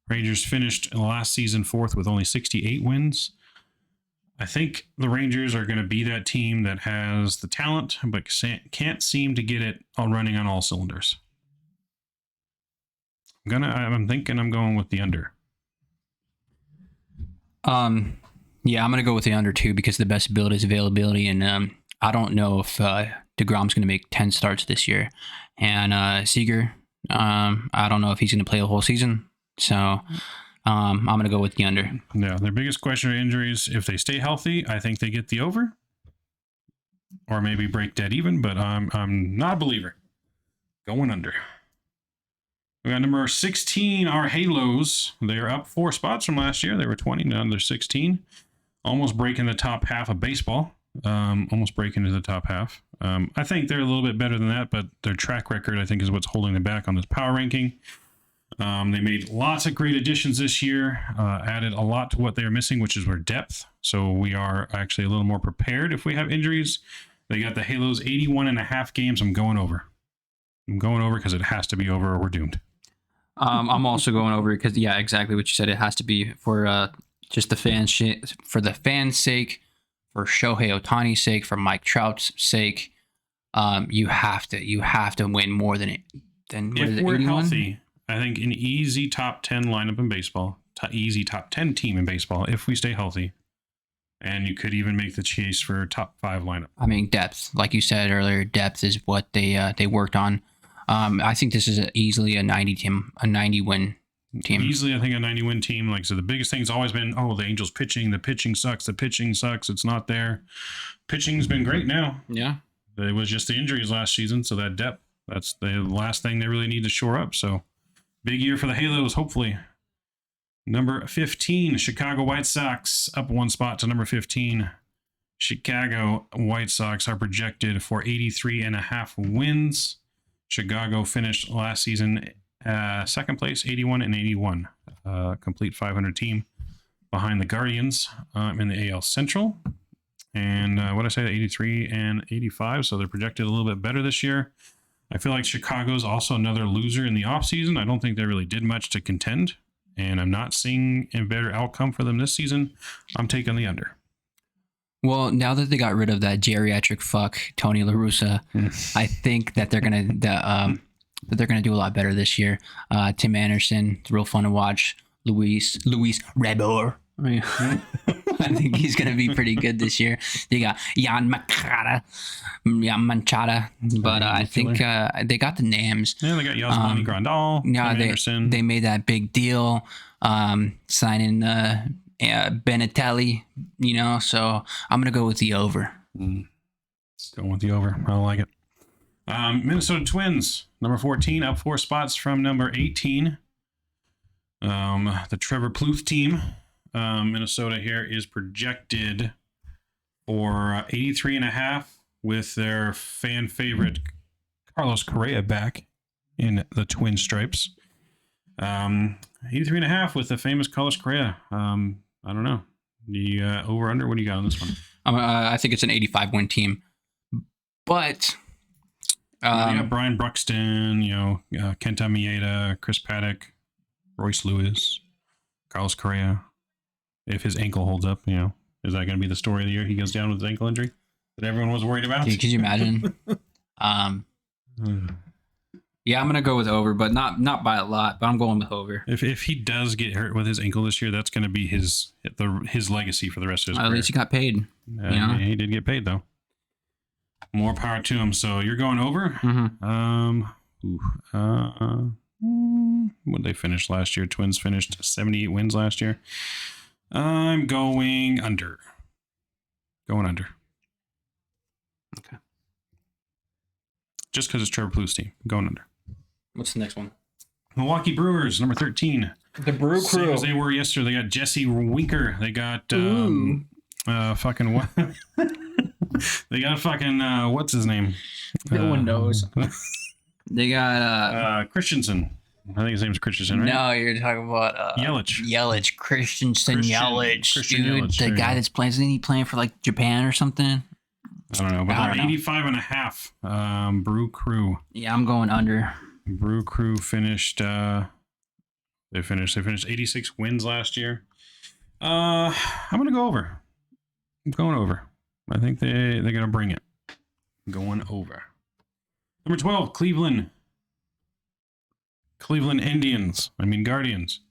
Rangers finished last season fourth with only 68 wins. I think the Rangers are going to be that team that has the talent, but can't seem to get it all running on all cylinders. I'm thinking I'm going with the under. Yeah, I'm gonna go with the under too because the best build is availability, and I don't know if DeGrom's gonna make 10 starts this year, and Seager, I don't know if he's gonna play the whole season, so I'm gonna go with the under. Yeah, their biggest question are injuries. If they stay healthy, I think they get the over, or maybe break dead even. But I'm not a believer. Going under. We got number 16, our Halos. They're up 4 spots from last year. They were 20, now they're 16. Almost breaking the top half of baseball. Almost breaking into the top half. I think they're a little bit better than that, but their track record, I think, is what's holding them back on this power ranking. They made lots of great additions this year, added a lot to what they were missing, which is their depth. So we are actually a little more prepared if we have injuries. They got the Halos 81.5 games. I'm going over. I'm going over because it has to be over or we're doomed. I'm also going over because, yeah, exactly what you said. It has to be for just the fans, for the fans' sake, for Shohei Ohtani's sake, for Mike Trout's sake. You have to win more than if we're 81? Healthy. I think an easy top 10 lineup in baseball, easy top 10 team in baseball if we stay healthy. And you could even make the chase for top 5 lineup. I mean, depth, like you said earlier, depth is what they worked on. I think this is easily a 90-win team. Easily, I think a 90-win team. Like, so the biggest thing's always been, the Angels pitching. The pitching sucks. It's not there. Pitching's been great now. Yeah. It was just the injuries last season, so that depth, that's the last thing they really need to shore up. So, big year for the Halos, hopefully. Number 15, Chicago White Sox, up 1 spot to number 15. Chicago White Sox are projected for 83.5 wins. Chicago finished last season second place, 81-81. Complete 500 team behind the Guardians in the AL Central. And what did I say, 83-85, so they're projected a little bit better this year. I feel like Chicago's also another loser in the offseason. I don't think they really did much to contend, and I'm not seeing a better outcome for them this season. I'm taking the under. Well, now that they got rid of that geriatric fuck, Tony La Russa, I think that they're gonna do a lot better this year. Tim Anderson, it's real fun to watch. Luis Rebor. I think he's gonna be pretty good this year. They got Jan Machada, but I think they got the names. Yeah, they got Yasmani Grandal. Yeah, they made that big deal, signing Benatelli. So I'm gonna go with the over. Going with the over. I like it. Minnesota Twins, number 14, up 4 spots from number 18. The Trevor Plouffe team. Minnesota here is projected for 83.5 with their fan favorite Carlos Correa back in the twin stripes. 83.5 with the famous Carlos Correa. I don't know. The over under, what do you got on this one? I think it's an 85-win team, but you got Brian Bruxton, Kenta Maeda, Chris Paddock, Royce Lewis, Carlos Correa. If his ankle holds up, is that going to be the story of the year? He goes down with his ankle injury that everyone was worried about. Could you imagine? Yeah, I'm gonna go with over, but not by a lot. But I'm going with over. If he does get hurt with his ankle this year, that's going to be his legacy for the rest of his career. At least he got paid. He did get paid though. More power to him. So you're going over. Mm-hmm. What did they finish last year? Twins finished 78 wins last year. I'm going under. Going under. Okay. Just because it's Trevor Plouffe's team. Going under. What's the next one? Milwaukee Brewers, number 13. The Brew Crew. Same as they were yesterday. They got Jesse Winker. They got fucking what? They got fucking what's his name? No one knows. They got Christensen. I think his name's Christensen, right? No, you're talking about Yelich. Christian Christian dude. Yelich, The there you guy go. that's playing, isn't he playing for like Japan or something? I don't know, but I they're don't know. 85 and a half. Brew Crew. Yeah, I'm going under. Brew Crew finished. They finished 86 wins last year. I'm gonna go over. I'm going over. I think they're gonna bring it. Going over. Number 12, Cleveland. Cleveland Indians. Guardians.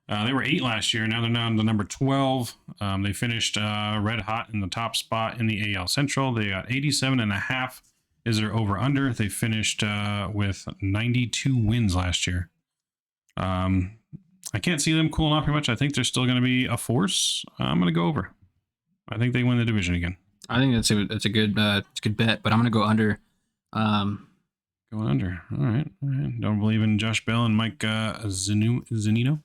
They were 8 last year. Now they're down to number 12. They finished red hot in the top spot in the AL Central. They got 87 and a half is their over under. They finished with 92 wins last year. I can't see them cooling off very much. I think they're still going to be a force. I'm going to go over. I think they win the division again. I think that's a good bet, but I'm gonna go under. Going under. All right. Don't believe in Josh Bell and Mike Zunino?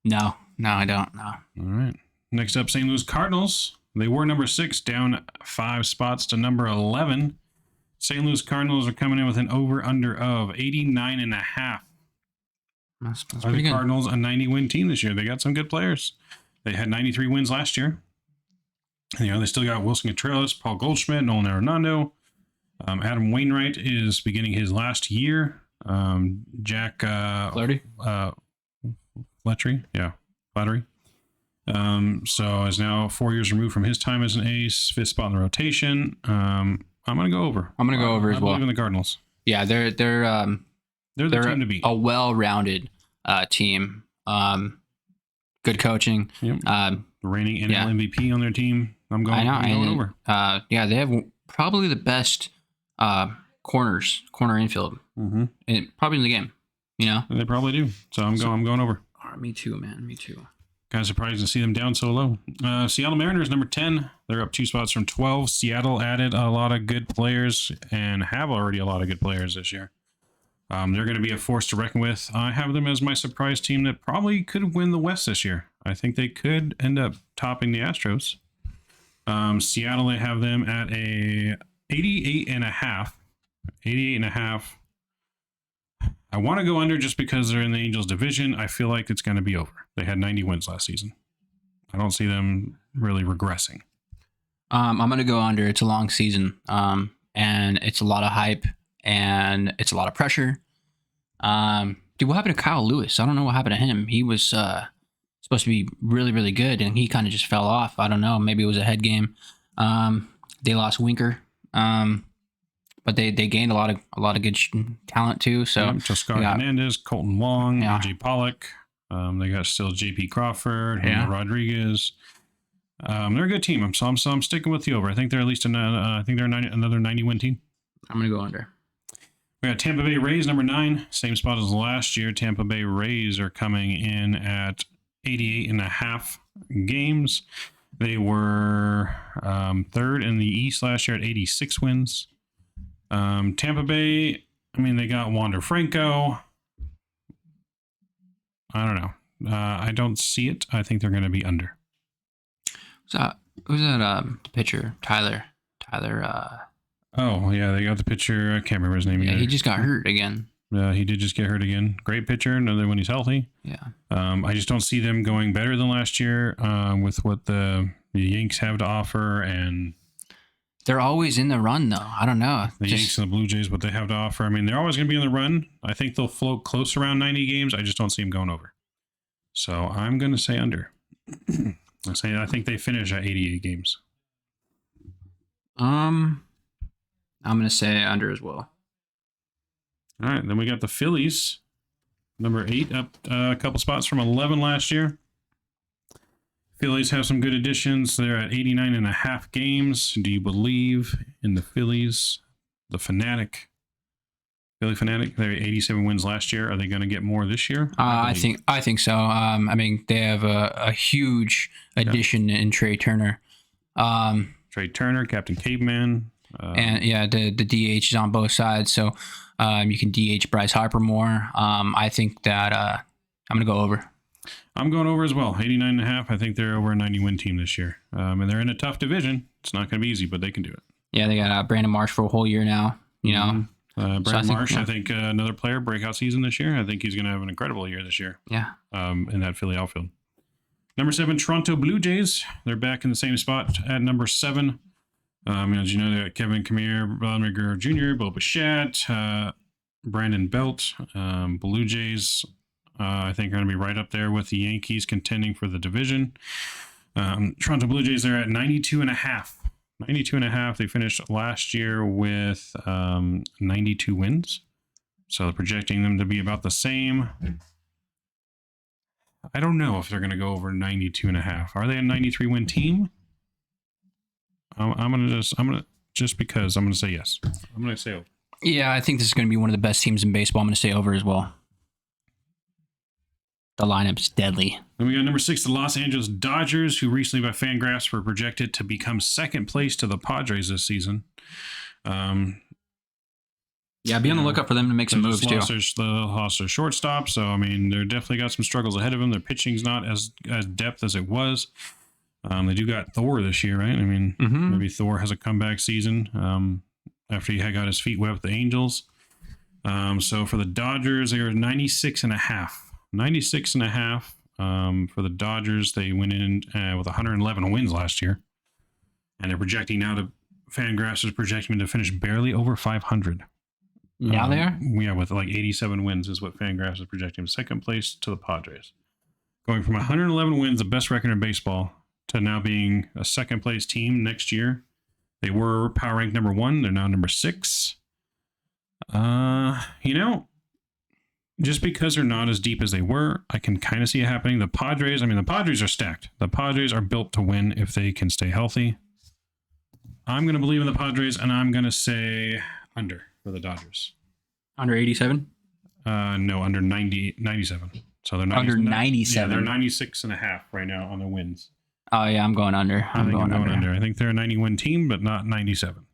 No, I don't. No. All right. Next up, St. Louis Cardinals. They were number 6, down 5 spots to number 11. St. Louis Cardinals are coming in with an over-under of 89 and a half. That's Are pretty the good. Cardinals a 90-win team this year? They got some good players. They had 93 wins last year. They still got Wilson Contreras, Paul Goldschmidt, Nolan Arenado. Adam Wainwright is beginning his last year. Jack Flaherty? Fletchery. Yeah, Flattery. So is now 4 years removed from his time as an ace, 5th spot in the rotation. I'm going to go over. I'm gonna go over as well. I believe in the Cardinals. Yeah, they're They're the team to beat. a well-rounded team. Good coaching. Yep. Reigning NL MVP on their team. I'm going over. Yeah, they have probably the best corner infield, Mm-hmm. and probably in the game. They probably do. So I'm going over. Me too, man. Me too. Kind of surprised to see them down so low. Seattle Mariners, number 10. They're up 2 spots from 12. Seattle added a lot of good players and have already a lot of good players this year. They're going to be a force to reckon with. I have them as my surprise team that probably could win the West this year. I think they could end up topping the Astros. Seattle, they have them at a 88 and a half. 88 and a half. I want to go under just because they're in the Angels division. I feel like it's going to be over. They had 90 wins last season. I don't see them really regressing. I'm going to go under. It's a long season, and it's a lot of hype, and it's a lot of pressure. Dude, what happened to Kyle Lewis? I don't know what happened to him. He was supposed to be really, really good, and he kind of just fell off. I don't know. Maybe it was a head game. They lost Winker, but they gained a lot of good talent too. So Joscar Hernandez, Colton Wong, AJ Pollock. They got still J.P. Crawford, Rodriguez. They're a good team. So I'm sticking with the over. I think they're at least another 90-win team. I'm gonna go under. We got Tampa Bay Rays, number 9, same spot as last year. Tampa Bay Rays are coming in at 88 and a half games. They were 3rd in the East last year at 86 wins. Tampa Bay, they got Wander Franco. I don't know. I don't see it. I think they're going to be under. Who's that the pitcher? Tyler. Oh, yeah, they got the pitcher. I can't remember his name either. He just got hurt again. He did just get hurt again. Great pitcher. Another when he's healthy. Yeah. I just don't see them going better than last year with what the Yanks have to offer. And they're always in the run, though. I don't know. The Yanks and the Blue Jays, what they have to offer. They're always going to be in the run. I think they'll float close around 90 games. I just don't see them going over. So I'm going to say under. I think they finish at 88 games. I'm going to say under as well. All right, then we got the Phillies, number 8, up a couple spots from 11 last year. Phillies have some good additions. They're at 89 and a half games. Do you believe in the Phillies? The Philly Fanatic, they're 87 wins last year. Are they going to get more this year? I think so. They have a huge addition in Trey Turner. Trey Turner, Captain Caveman. And the DH is on both sides, so you can DH Bryce Harper more. I think that I'm going to go over. I'm going over as well. 89 and a half. I think they're over a 90-win team this year. And they're in a tough division. It's not going to be easy, but they can do it. Yeah, they got Brandon Marsh for a whole year now. Brad Marsh, I think another player, breakout season this year. I think he's going to have an incredible year this year. Yeah. In that Philly outfield. Number 7, Toronto Blue Jays. They're back in the same spot at number 7. As you know, they got Kevin Kiermaier, Vladimir Guerrero Jr., Bo Bichette, Brandon Belt. Blue Jays, I think, are going to be right up there with the Yankees contending for the division. Toronto Blue Jays, they're at 92.5. 92.5. They finished last year with 92 wins. So they're projecting them to be about the same. I don't know if they're going to go over 92.5. Are they a 93 win team? I'm gonna say yes. I'm gonna say over. Yeah, I think this is going to be one of the best teams in baseball. I'm going to say over as well. The lineup's deadly. Then we got number 6, the Los Angeles Dodgers, who recently by Fangraphs were projected to become second place to the Padres this season. Yeah, be on the lookout for them to make some moves too. They lost their shortstop, so I mean, they're definitely got some struggles ahead of them. Their pitching's not as depth as it was. They do got Thor this year, right? I mean, maybe Thor has a comeback season after he had got his feet wet with the Angels. So for the Dodgers, they are 96.5. 96.5 for the Dodgers. They went in with 111 wins last year, and they're projecting now to Fangraphs is projecting them to finish barely over 500. Now they are? Yeah, with like 87 wins is what Fangraphs is projecting. Second place to the Padres. Going from 111 wins, the best record in baseball, to now being a second place team next year. They were power ranked number 1. They're now number 6. Just because they're not as deep as they were, I can kind of see it happening. The Padres are stacked. The Padres are built to win if they can stay healthy. I'm going to believe in the Padres, and I'm going to say under for the Dodgers. Under 87? No, under 97. So they're under 97. Yeah, they're 96.5 right now on the wins. Oh yeah, I'm going under. I'm going under. I think they're a 90-win team, but not 97.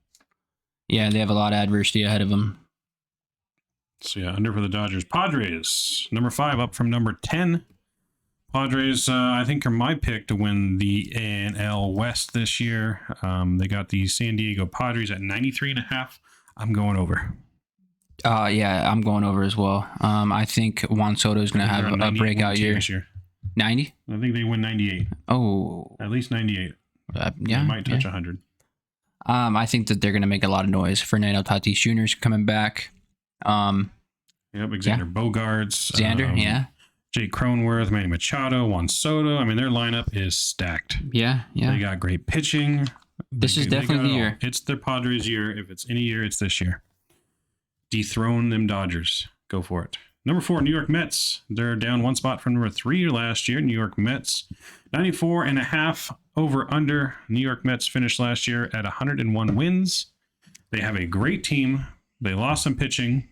Yeah, they have a lot of adversity ahead of them. So yeah, under for the Dodgers. Padres, number 5, up from number 10. Padres, I think, are my pick to win the AL West this year. They got the San Diego Padres at 93.5. I'm going over. Yeah, I'm going over as well. I think Juan Soto is going to have a breakout year. This year. 90? I think they win 98. Oh. At least 98. Yeah. They might touch 100. I think that they're going to make a lot of noise. Fernando Tatis Jr. is coming back. Yep, Xander Bogaerts. Xander, Jake Cronenworth, Manny Machado, Juan Soto. I mean, their lineup is stacked. Yeah. They got great pitching. This is definitely the year. It's their Padres' year. If it's any year, it's this year. Dethrone them Dodgers. Go for it. Number 4, New York Mets. They're down 1 spot from number 3 last year. New York Mets, 94.5 over under. New York Mets finished last year at 101 wins. They have a great team. They lost some pitching.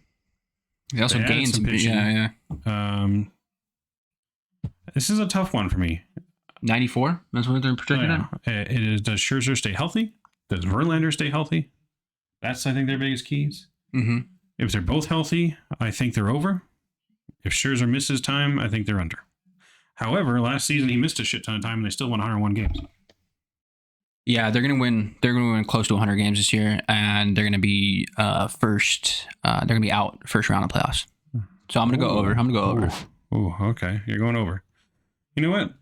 They also gained some pitching. Yeah. This is a tough one for me. 94? That's what they're projecting at? Does Scherzer stay healthy? Does Verlander stay healthy? That's, I think, their biggest keys. Mm-hmm. If they're both healthy, I think they're over. If Scherzer misses time, I think they're under. However, last season he missed a shit ton of time and they still won 101 games. Yeah, they're gonna win. They're gonna win close to 100 games this year, and they're gonna be first. They're gonna be out first round of playoffs. So I'm gonna go over. I'm gonna go over. Oh, okay. You're going over. You know what?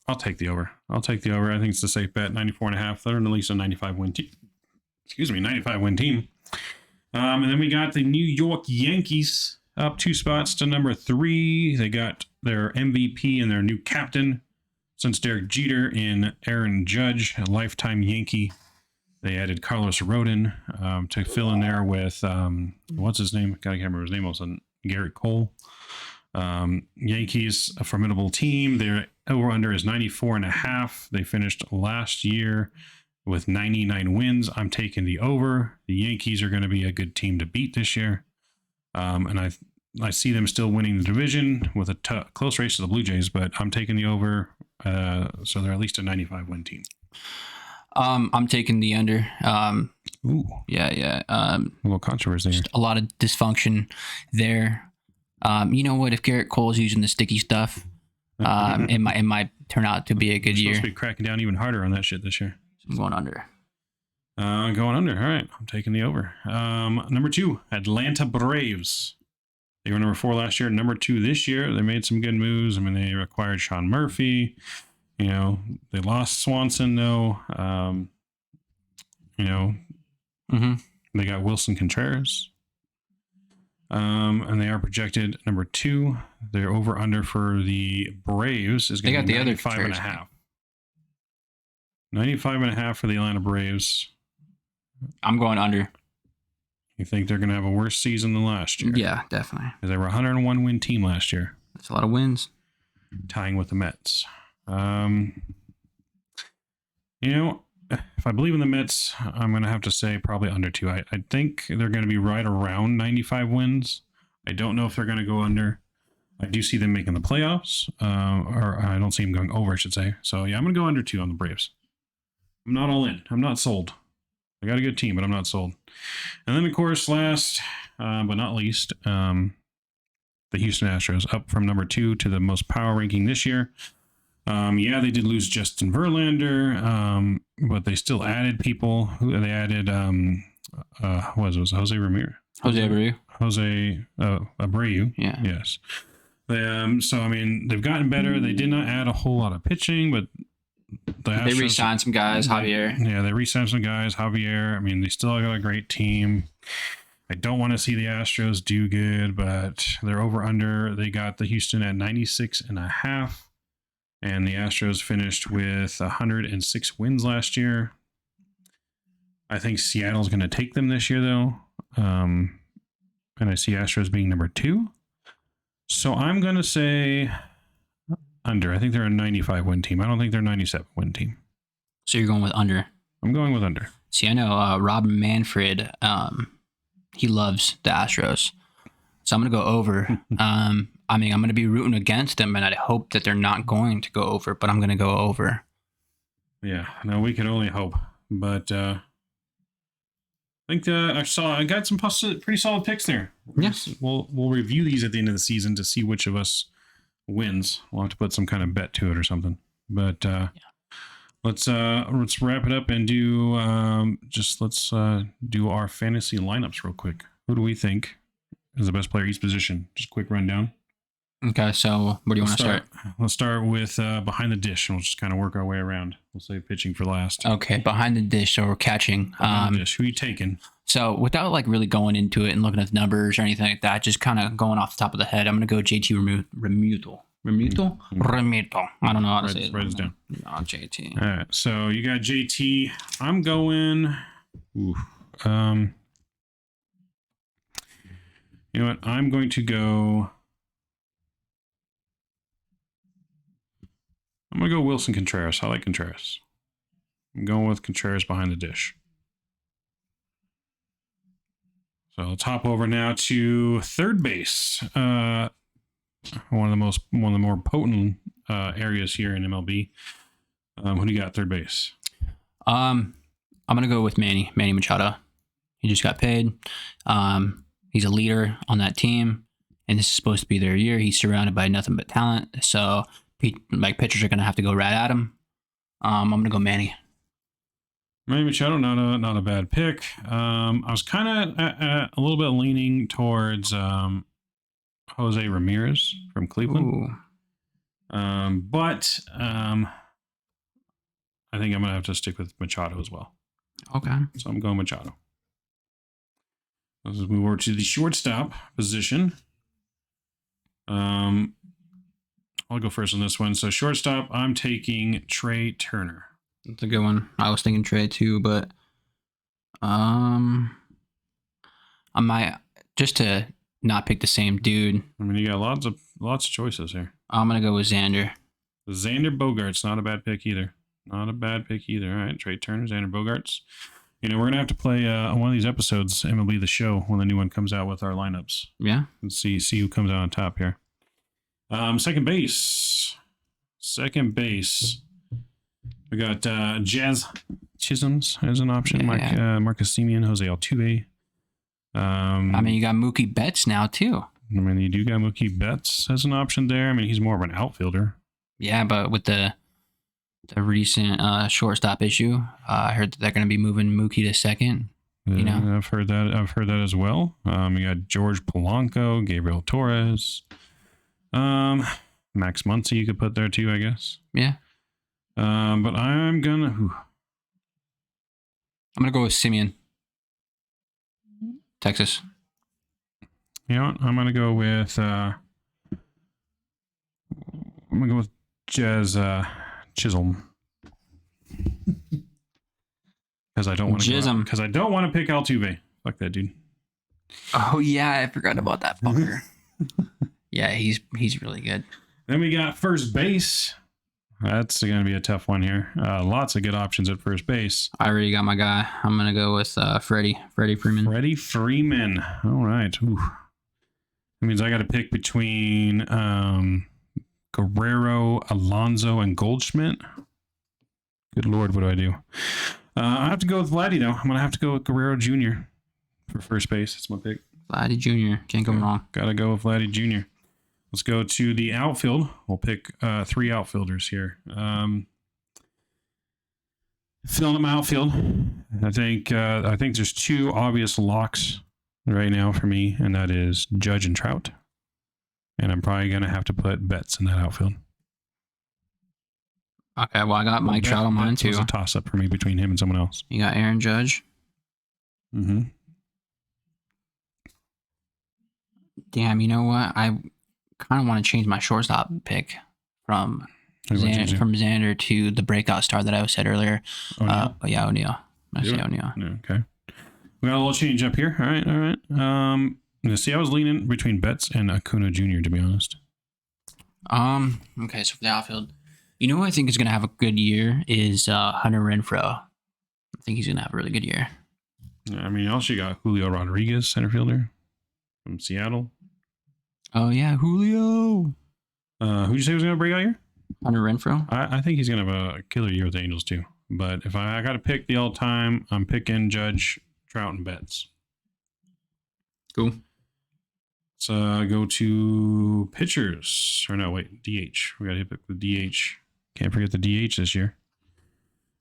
I'll take the over. I think it's a safe bet. 94.5. They're at least a 95 win team. 95 win team. And then we got the New York Yankees up 2 spots to number 3. They got their MVP and their new captain since Derek Jeter in Aaron Judge, a lifetime Yankee. They added Carlos Rodon to fill in there with, what's his name? I can't remember his name. Also, Garrett Cole. Yankees, a formidable team. Their over-under is 94.5. They finished last year with 99 wins. I'm taking the over. The Yankees are going to be a good team to beat this year. And I see them still winning the division with a close race to the Blue Jays, but I'm taking the over. So they're at least a 95 win team. I'm taking the under. Ooh. Yeah. A little controversy. Just a lot of dysfunction there. You know what? If Garrett Cole's using the sticky stuff, it might turn out to be a good year. Supposed to be cracking down even harder on that shit this year. I'm going under. Going under. All right. I'm taking the over. Number 2, Atlanta Braves. They were number 4 last year. Number 2 this year. They made some good moves. I mean, they acquired Sean Murphy. You know, they lost Swanson, though. You know, they got Wilson Contreras. And they are projected number 2. Their over under for the Braves is going to be 95.5. 95.5 for the Atlanta Braves. I'm going under. You think they're going to have a worse season than last year? Yeah, definitely. Because they were a 101 win team last year. That's a lot of wins. Tying with the Mets. You know, if I believe in the Mets, I'm going to have to say probably under 2. I think they're going to be right around 95 wins. I don't know if they're going to go under. I do see them making the playoffs, or I don't see them going over, I should say. So, yeah, I'm going to go under 2 on the Braves. I'm not all in. I'm not sold. I got a good team, but I'm not sold. And then, of course, last but not least, the Houston Astros up from number 2 to the most power ranking this year. Yeah, they did lose Justin Verlander, but they still added people. They added, what was it? Jose Ramirez? Jose Abreu. Jose Abreu. Yeah. Yes. They, so, I mean, they've gotten better. They did not add a whole lot of pitching, but the Astros, they re-signed some guys, Javier. Yeah, they re-signed some guys, Javier. I mean, they still got a great team. I don't want to see the Astros do good, but they're over under. They got the Houston at 96.5. And the Astros finished with 106 wins last year. I think Seattle's going to take them this year, though. And I see Astros being number 2. So I'm going to say under. I think they're a 95 win team. I don't think they're a 97 win team. So you're going with under. I'm going with under. See, I know Rob Manfred, he loves the Astros. So I'm going to go over. I mean, I'm going to be rooting against them, and I hope that they're not going to go over, but I'm going to go over. Yeah, no, we can only hope. But I think I got some pretty solid picks there. Yes. We'll review these at the end of the season to see which of us wins. We'll have to put some kind of bet to it or something. But let's wrap it up and do let's do our fantasy lineups real quick. Who do we think is the best player each position? Just a quick rundown. Okay, so where do you want to start? Let's start with behind the dish, and we'll just kind of work our way around. We'll say pitching for last. Okay, behind the dish, so we're catching. Behind the dish. Who are you taking? So without like really going into it and looking at the numbers or anything like that, just kind of going off the top of the head, I'm going to go JT Remuto. Remuto. I don't know how to say it. Write this down. No, JT. All right, so you got JT. I'm going. You know what? I'm going to go. I'm going to go Wilson Contreras. I like Contreras. I'm going with Contreras behind the dish. So let's hop over now to third base. One of the more potent areas here in MLB. Who do you got third base? I'm going to go with Manny Machado. He just got paid. He's a leader on that team, and this is supposed to be their year. He's surrounded by nothing but talent. So like pitchers are going to have to go right at him. I'm going to go Manny. Manny Machado, not a bad pick. I was kind of a little bit leaning towards Jose Ramirez from Cleveland. But I think I'm going to have to stick with Machado as well. Okay. So I'm going Machado. Let's move over to the shortstop position. I'll go first on this one. So shortstop, I'm taking Trey Turner. That's a good one. I was thinking Trey too, but I might, just to not pick the same dude. I mean, you got lots of choices here. I'm gonna go with Xander. Xander Bogaerts, not a bad pick either. Not a bad pick either. All right, Trey Turner, Xander Bogaerts. You know, we're gonna have to play on one of these episodes, MLB The Show, when the new one comes out with our lineups. Yeah. Let's see who comes out on top here. Second base. We got Jazz Chisholms as an option. Yeah. Marcus Semien, Jose Altuve. I mean, you got Mookie Betts now too. I mean, you do got Mookie Betts as an option there. I mean, he's more of an outfielder. Yeah, but with the the recent shortstop issue. I heard that they're going to be moving Mookie to second. You know, I've heard that. I've heard that as well. You got George Polanco, Gabriel Torres, Max Muncy. You could put there too, I guess. Yeah. But I'm gonna go with Simeon, Texas. You know what? I'm gonna go with Jazz Chisholm. Because I don't want to pick Altuve. Fuck that dude. Oh yeah, I forgot about that fucker. Yeah, he's really good. Then we got first base. That's going to be a tough one here. Lots of good options at first base. I already got my guy. I'm gonna go with Freddie Freeman. Freddie Freeman. All right. Ooh. That means I got to pick between Guerrero, Alonso, and Goldschmidt. Good Lord, what do I do? I have to go with Vladdy, though. I'm going to have to go with Guerrero Jr. for first base. That's my pick. Vladdy Jr. Can't go wrong. Got to go with Vladdy Jr. Let's go to the outfield. We'll pick 3 outfielders here. Filling them outfield. I think there's 2 obvious locks right now for me, and that is Judge and Trout. And I'm probably going to have to put Betts in that outfield. Okay, well, I got Mike Trout on mine, too. It was a toss-up for me between him and someone else. You got Aaron Judge. Mm-hmm. Damn, you know what? I kind of want to change my shortstop pick from Xander to the breakout star that I said earlier. O'Neal? O'Neal. I say O'Neal. Yeah, okay. We got a little change up here. All right. See, I was leaning between Betts and Acuna Jr., to be honest. Okay, so for the outfield, you know who I think is going to have a good year is Hunter Renfroe. I think he's going to have a really good year. I mean, also you got Julio Rodriguez, center fielder from Seattle. Oh, yeah, Julio. Who'd you say was going to break out here? Hunter Renfroe. I think he's going to have a killer year with the Angels, too. But if I got to pick the all-time, I'm picking Judge, Trout, and Betts. Cool. Let's go to pitchers. Or no, wait, DH. We got to pick the DH. Can't forget the DH this year.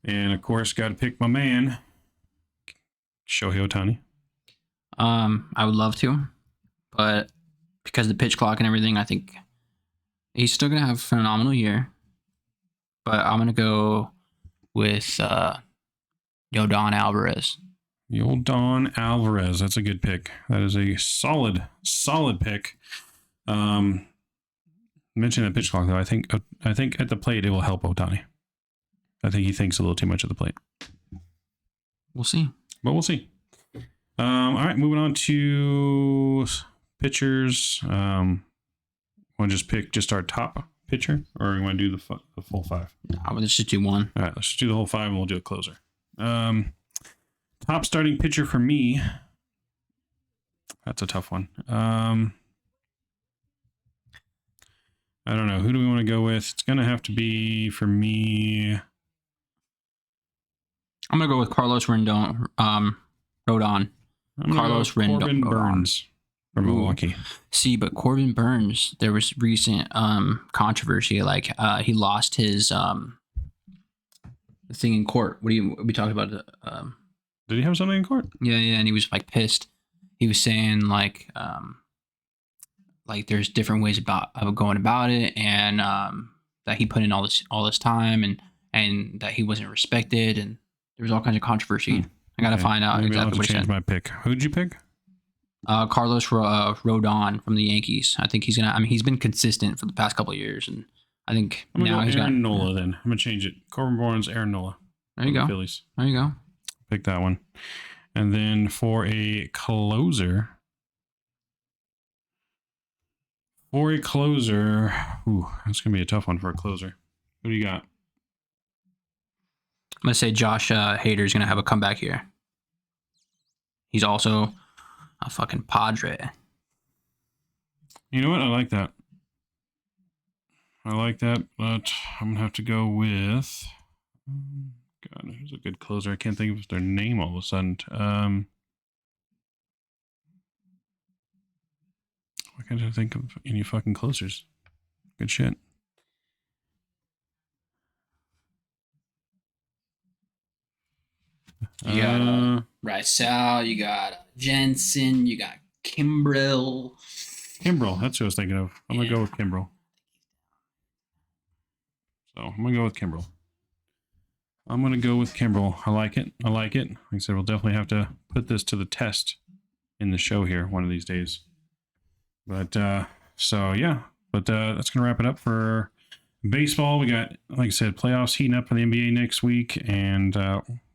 And, of course, got to pick my man, Shohei Ohtani. I would love to, but because of the pitch clock and everything, I think he's still going to have a phenomenal year. But I'm going to go with Yordan Alvarez. Yordan Alvarez. That's a good pick. That is a solid pick. Mentioning the pitch clock, though, I think at the plate it will help Ohtani. I think he thinks a little too much at the plate. We'll see. But we'll see. All right, moving on to pitchers. Want to just our top pitcher, or we want to do the full 5? Let's just do one. All right, let's just do the whole 5, and we'll do a closer. Top starting pitcher for me. That's a tough one. I don't know. Who do we want to go with? It's going to have to be, for me... I'm going to go with Carlos Rodon. Carlos Rendon. Corbin Burns from Milwaukee. See, but Corbin Burns, there was recent controversy. Like, he lost his thing in court. We talked about it. Did he have something in court? Yeah, and he was like pissed. He was saying like there's different ways of going about it, and that he put in all this time, and that he wasn't respected, and there was all kinds of controversy. I gotta find out Maybe exactly what he said. Change my pick. Who'd you pick? Carlos Rodon from the Yankees. I think he's gonna. I mean, he's been consistent for the past couple of years, and I think now he's got Aaron Nola. Then I'm gonna change it. Corbin Burns, Aaron Nola. There you go. Phillies. There you go. Pick that one. And then for a closer. Ooh, that's going to be a tough one for a closer. Who do you got? I'm going to say Josh Hader is going to have a comeback here. He's also a fucking Padre. You know what? I like that. But I'm going to have to go with... God, who's a good closer? I can't think of their name all of a sudden. Why can't I think of any fucking closers? Good shit. You got Rysal, you got Jensen, you got Kimbrel. Kimbrel, that's who I was thinking of. I'm going to go with Kimbrel. So I'm going to go with Kimbrel. I like it. Like I said, we'll definitely have to put this to the test in the show here one of these days. But so yeah, but that's gonna wrap it up for baseball. We got, like I said, playoffs heating up for the NBA next week, and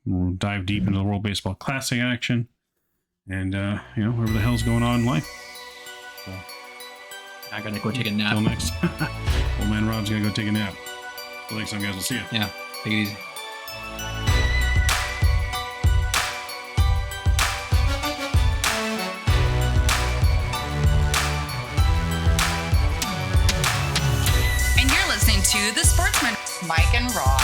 we'll dive deep into the World Baseball Classic action, and whatever the hell's going on in life. So I gotta go take a nap. until next, old man Rob's gotta go take a nap. Till next time, guys. We'll see you. Yeah, take it easy. And you're listening to The Sportsman, Mike and Rob.